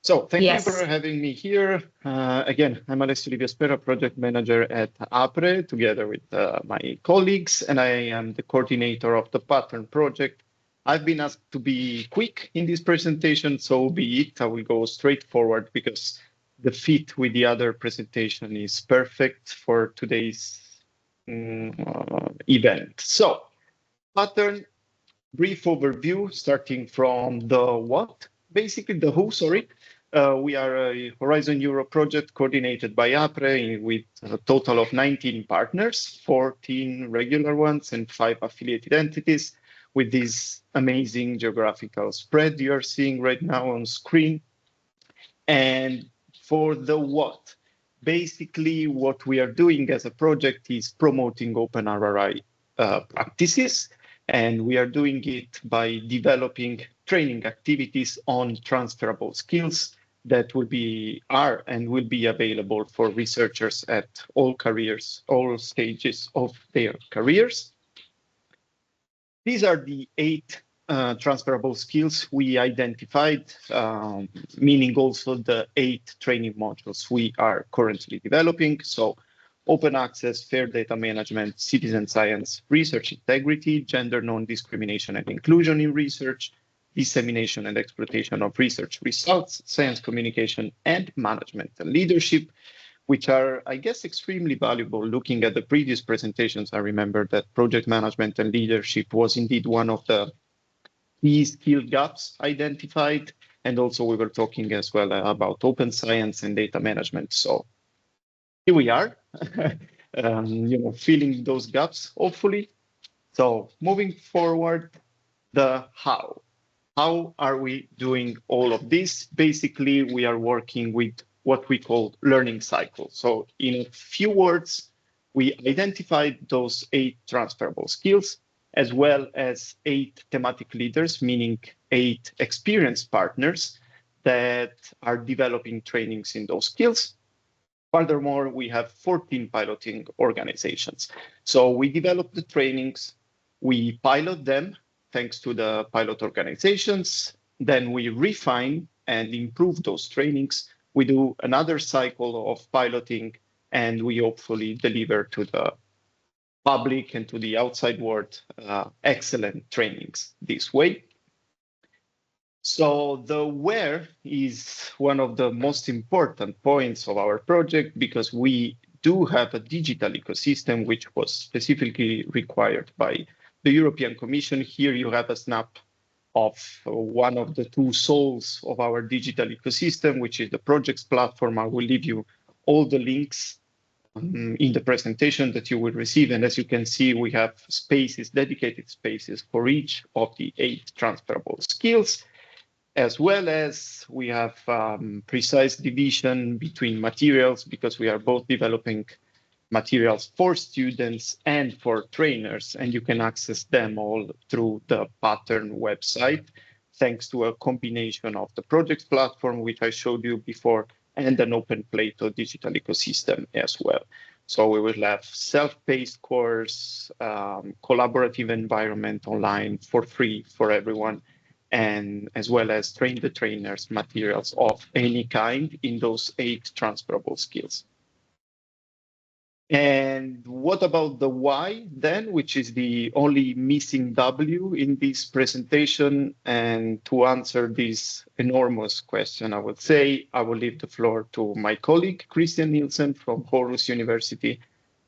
So thank you for having me here. Again, I'm Alessio Spera, project manager at APRE, together with my colleagues, and I am the coordinator of the pattern project. I've been asked to be quick in this presentation, so be it. I will go straight forward because the fit with the other presentation is perfect for today's event. So, pattern, brief overview, starting from the what, basically the who, sorry. We are a Horizon Europe project coordinated by APRE with a total of 19 partners, 14 regular ones and 5 affiliated entities, with this amazing geographical spread you're seeing right now on screen. And For the what? Basically, what we are doing as a project is promoting open RRI practices, and we are doing it by developing training activities on transferable skills that will be available for researchers at all stages of their careers. These are the 8 transferable skills we identified, meaning also the 8 training modules we are currently developing. So open access, fair data management, citizen science, research integrity, gender non-discrimination and inclusion in research, dissemination and exploitation of research results, science communication and management and leadership, which are, I guess, extremely valuable. Looking at the previous presentations, I remember that project management and leadership was indeed one of the key skill gaps identified. And also we were talking as well about open science and data management. So here we are, filling those gaps, hopefully. So moving forward, the how. How are we doing all of this? Basically, we are working with what we call learning cycles. So in a few words, we identified those 8 transferable skills, as well as 8 thematic leaders, meaning 8 experienced partners that are developing trainings in those skills. Furthermore, we have 14 piloting organizations. So we develop the trainings, we pilot them thanks to the pilot organizations, then we refine and improve those trainings. We do another cycle of piloting, and we hopefully deliver to the public and to the outside world excellent trainings this way. So the where is one of the most important points of our project, because we do have a digital ecosystem which was specifically required by the European Commission. Here you have a snap of one of the 2 souls of our digital ecosystem, which is the projects platform. I will leave you all the links in the presentation that you will receive. And as you can see, we have spaces, dedicated spaces for each of the 8 transferable skills, as well as we have precise division between materials, because we are both developing materials for students and for trainers, and you can access them all through the Pattern website, thanks to a combination of the project platform, which I showed you before, and an open Plato digital ecosystem as well. So we will have self-paced course, collaborative environment online for free for everyone, and as well as train the trainers materials of any kind in those 8 transferable skills. And what about the why then, which is the only missing W in this presentation? And to answer this enormous question, I would say I will leave the floor to my colleague, Kristian Nielsen from Aarhus University.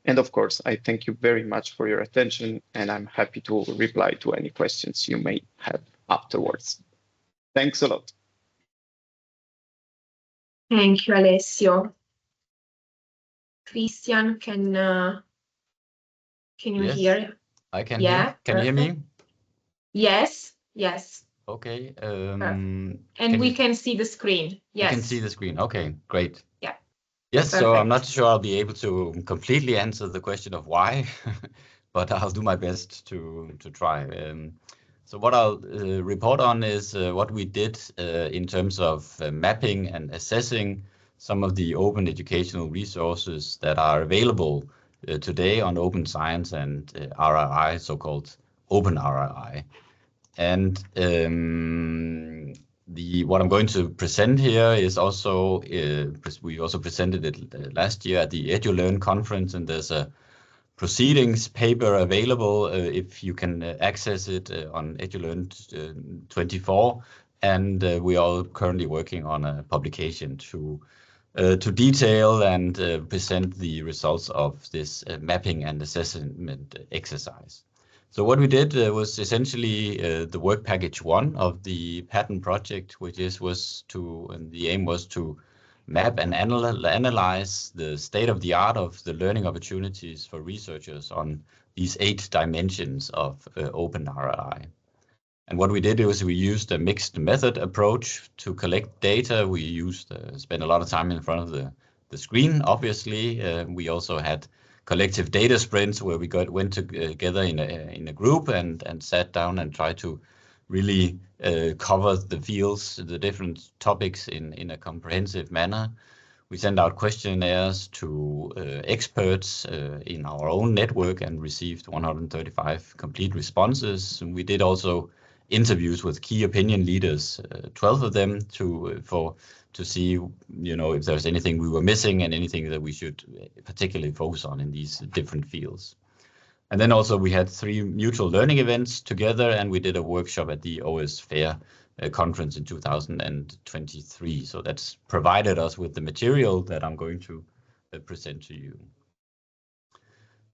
And of course, I thank you very much for your attention, and I'm happy to reply to any questions you may have afterwards. Thanks a lot. Thank you, Alessio. Kristian, can you hear? I can hear. Can you hear me? Yes, yes. Okay. And we can see the screen. Yes. You can see the screen. Okay, great. Yeah. Yes, Perfect. so I'm not sure I'll be able to completely answer the question of why, but I'll do my best to try. So what I'll report on is what we did in terms of mapping and assessing some of the open educational resources that are available today on open science and RRI, so-called open RRI. And what I'm going to present here is also, we also presented it last year at the EduLearn conference, and there's a proceedings paper available if you can access it on EduLearn 24. And we are currently working on a publication to detail and present the results of this mapping and assessment exercise. So what we did was essentially the work package 1 of the pattern project, which the aim was to map and analyze the state of the art of the learning opportunities for researchers on these 8 dimensions of open RRI. And what we did was we used a mixed method approach to collect data. We spent a lot of time in front of the screen, obviously. We also had collective data sprints where we went together in a group and sat down and tried to really cover the fields, the different topics in a comprehensive manner. We sent out questionnaires to experts in our own network and received 135 complete responses. And we did also interviews with key opinion leaders, 12 of them, to see, if there's anything we were missing and anything that we should particularly focus on in these different fields. And then also we had 3 mutual learning events together, and we did a workshop at the OS Fair conference in 2023. So that's provided us with the material that I'm going to present to you.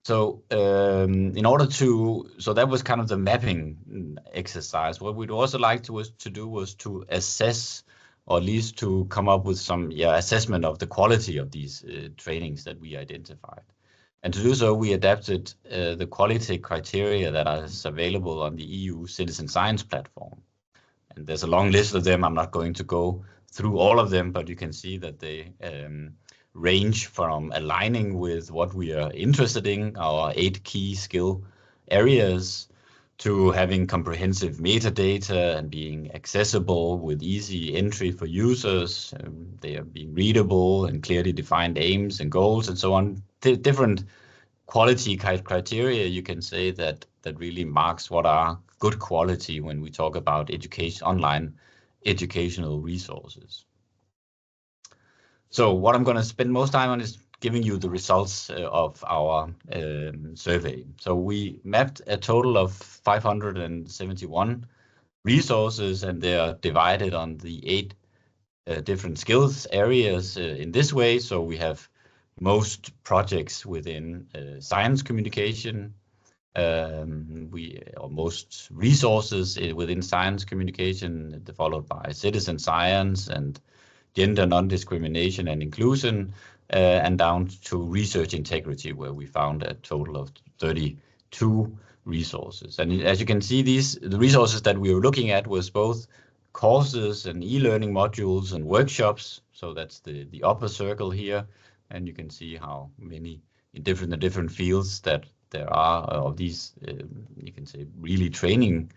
So so that was kind of the mapping exercise. What we'd also like to do was to assess, or at least to come up with some assessment of the quality of these trainings that we identified. And to do so, we adapted the quality criteria that is available on the EU Citizen Science platform. And there's a long list of them. I'm not going to go through all of them, but you can see that they range from aligning with what we are interested in, our 8 key skill areas, to having comprehensive metadata and being accessible with easy entry for users. They are being readable and clearly defined aims and goals and so on. Different quality criteria, you can say, that really marks what are good quality when we talk about online educational resources. So what I'm going to spend most time on is giving you the results of our survey. So we mapped a total of 571 resources, and they are divided on the 8 different skills areas in this way. So we have most projects within science communication, or most resources within science communication, followed by citizen science and gender non-discrimination and inclusion, and down to research integrity, where we found a total of 32 resources. And as you can see, the resources that we were looking at was both courses and e-learning modules and workshops. So that's the upper circle here. And you can see how many in different fields that there are of these, you can say, really training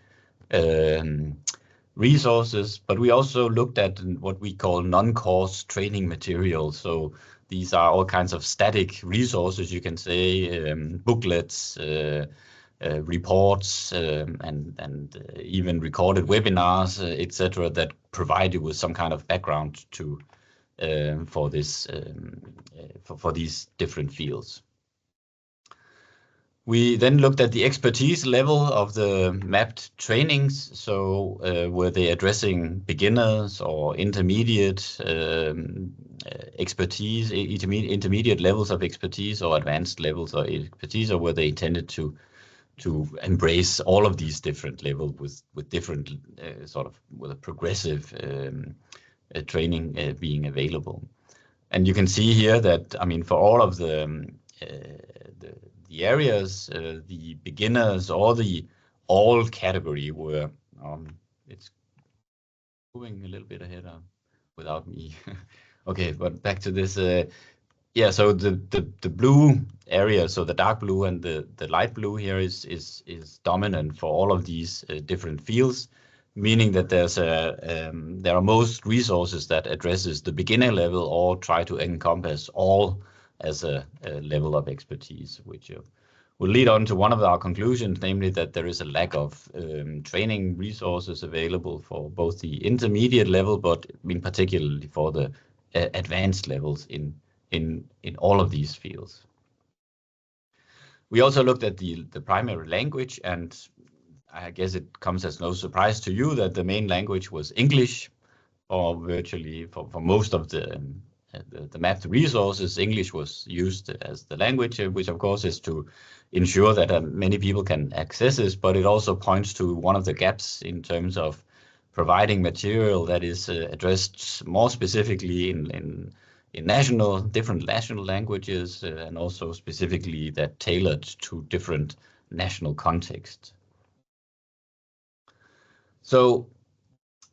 resources. But we also looked at what we call non-course training materials. So these are all kinds of static resources, you can say, booklets, reports, and even recorded webinars, etc., that provide you with some kind of background for these different fields. We then looked at the expertise level of the mapped trainings. So were they addressing beginners or intermediate expertise, intermediate levels of expertise, or advanced levels of expertise, or were they intended to embrace all of these different levels with different with a progressive training being available? And you can see here that, I mean, for all of the areas, the beginners or the all category were, it's moving a little bit ahead without me. Okay, but back to this. Yeah, so the blue area, so the dark blue and the light blue here is dominant for all of these different fields, meaning that there are most resources that addresses the beginner level or try to encompass all as a level of expertise, which will lead on to one of our conclusions, namely that there is a lack of training resources available for both the intermediate level, but in particularly for the advanced levels in all of these fields. We also looked at the primary language, and I guess it comes as no surprise to you that the main language was English, or virtually for most of the mapped resources. English was used as the language, which of course is to ensure that many people can access this, but it also points to one of the gaps in terms of providing material that is addressed more specifically in different national languages, and also specifically that tailored to different national contexts. So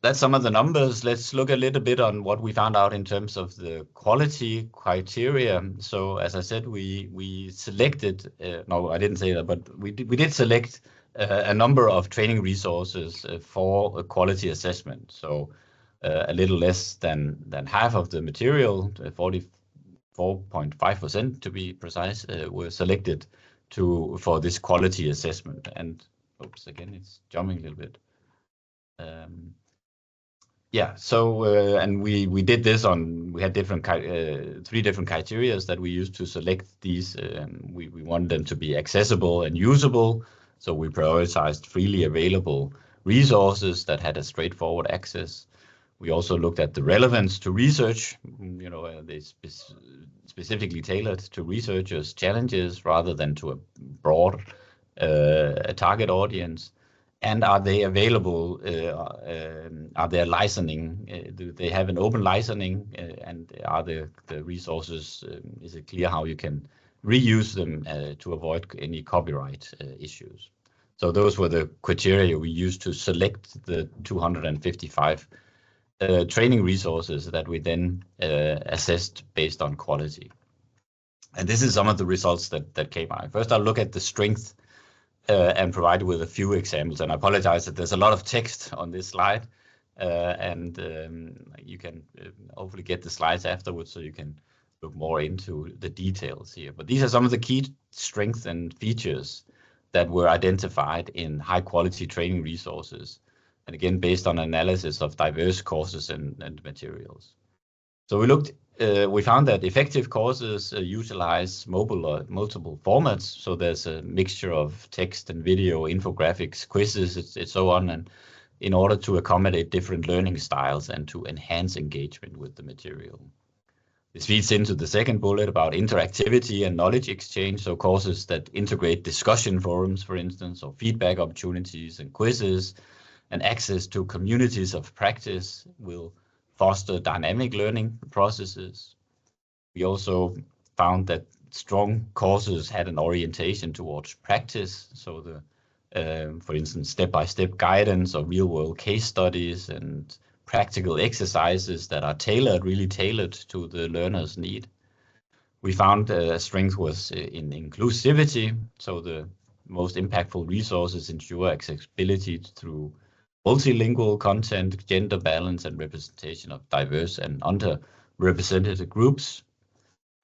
that's some of the numbers. Let's look a little bit on what we found out in terms of the quality criteria. So as I said, we selected, no, I didn't say that, but we did select a number of training resources for a quality assessment. So a little less than half of the material, 44.5% to be precise, were selected for this quality assessment. And oops, again, it's jumping a little bit. Yeah, so and we did this on, we had different 3 different criteria that we used to select these. We wanted them to be accessible and usable, so we prioritized freely available resources that had a straightforward access. We also looked at the relevance to research, you know, they specifically tailored to researchers' challenges rather than to a broad target audience. And are they available? Are they licensing? Do they have an open licensing? And are the resources? Is it clear how you can reuse them to avoid any copyright issues? So those were the criteria we used to select the 255 training resources that we then assessed based on quality. And this is some of the results that came out. First, I'll look at the strength and provide you with a few examples. And I apologize that there's a lot of text on this slide, and you can hopefully get the slides afterwards so you can look more into the details here. But these are some of the key strengths and features that were identified in high quality training resources. And again, based on analysis of diverse courses and materials. So we found that effective courses utilize multiple formats. So there's a mixture of text and video, infographics, quizzes, and so on, and in order to accommodate different learning styles and to enhance engagement with the material. This feeds into the second bullet about interactivity and knowledge exchange. So courses that integrate discussion forums, for instance, or feedback opportunities and quizzes, and access to communities of practice will foster dynamic learning processes. We also found that strong courses had an orientation towards practice. So for instance, step-by-step guidance or real-world case studies and practical exercises that are really tailored to the learner's need. We found strength was in inclusivity. So the most impactful resources ensure accessibility through multilingual content, gender balance, and representation of diverse and underrepresented groups.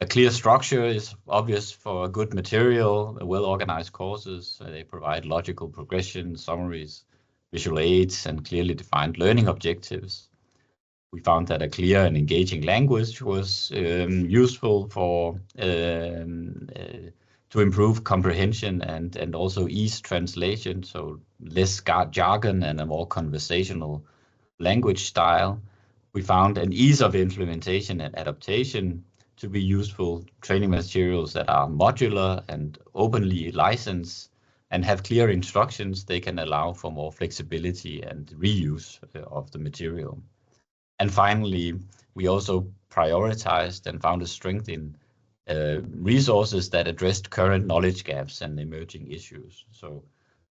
A clear structure is obvious for a good material, well-organized courses. They provide logical progression, summaries, visual aids, and clearly defined learning objectives. We found that a clear and engaging language was useful for to improve comprehension and also ease translation, so less jargon and a more conversational language style. We found an ease of implementation and adaptation to be useful training materials that are modular and openly licensed and have clear instructions. They can allow for more flexibility and reuse of the material. And finally, we also prioritized and found a strength in resources that addressed current knowledge gaps and emerging issues. So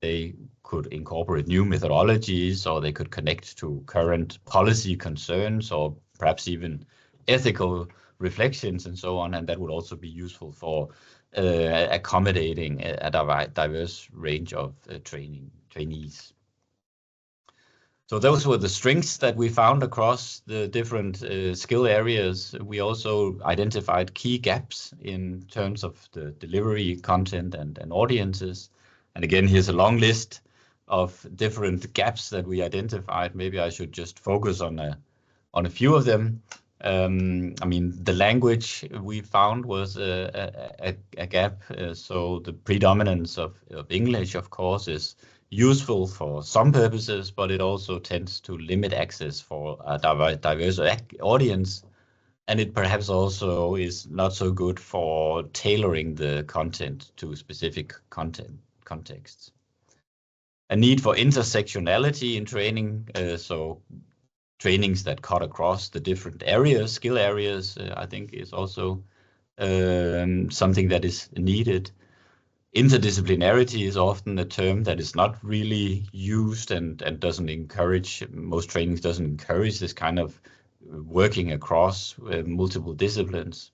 they could incorporate new methodologies, or they could connect to current policy concerns, or perhaps even ethical reflections and so on. And that would also be useful for accommodating a diverse range of trainees. So those were the strengths that we found across the different skill areas. We also identified key gaps in terms of the delivery, content, and audiences. And again, here's a long list of different gaps that we identified. Maybe I should just focus on a few of them. I mean, the language we found was a gap. So the predominance of English, of course, is useful for some purposes, but it also tends to limit access for a diverse audience. And it perhaps also is not so good for tailoring the content to specific contexts. A need for intersectionality in training, so trainings that cut across the different areas, skill areas, I think is also something that is needed. Interdisciplinarity is often a term that is not really used and doesn't encourage, most trainings doesn't encourage this kind of working across multiple disciplines.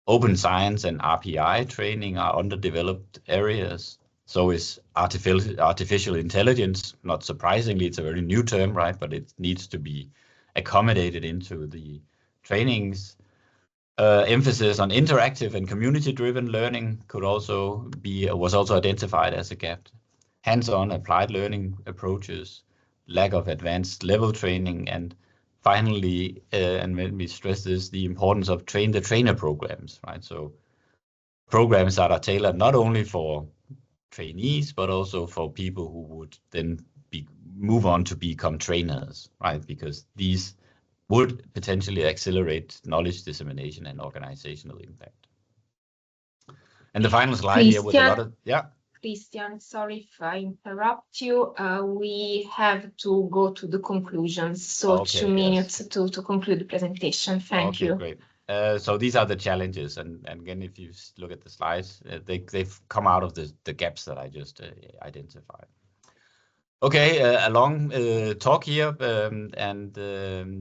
Open science and RPI training are underdeveloped areas. So is artificial intelligence. Not surprisingly, it's a very new term, right? But it needs to be accommodated into the trainings. Emphasis on interactive and community-driven learning was also identified as a gap. Hands-on applied learning approaches, lack of advanced level training, and finally, and when we stress this, the importance of train-the-trainer programs, right? So programs that are tailored not only for trainees, but also for people who would then move on to become trainers, right? Because these would potentially accelerate knowledge dissemination and organizational impact. And the final slide here with a lot of, Kristian, sorry if I interrupt you. We have to go to the conclusions. So okay, 2 minutes to conclude the presentation. Thank you. Great. So these are the challenges. And again, if you look at the slides, they've come out of the gaps that I just identified. Okay, a long talk here, and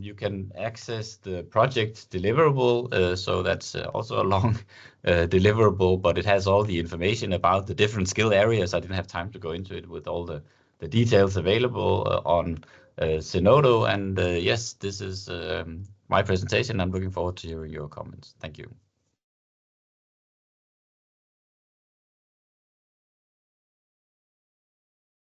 you can access the project deliverable. So that's also a long deliverable, but it has all the information about the different skill areas. I didn't have time to go into it with all the details available on Zenodo. And yes, this is my presentation. I'm looking forward to hearing your comments. Thank you.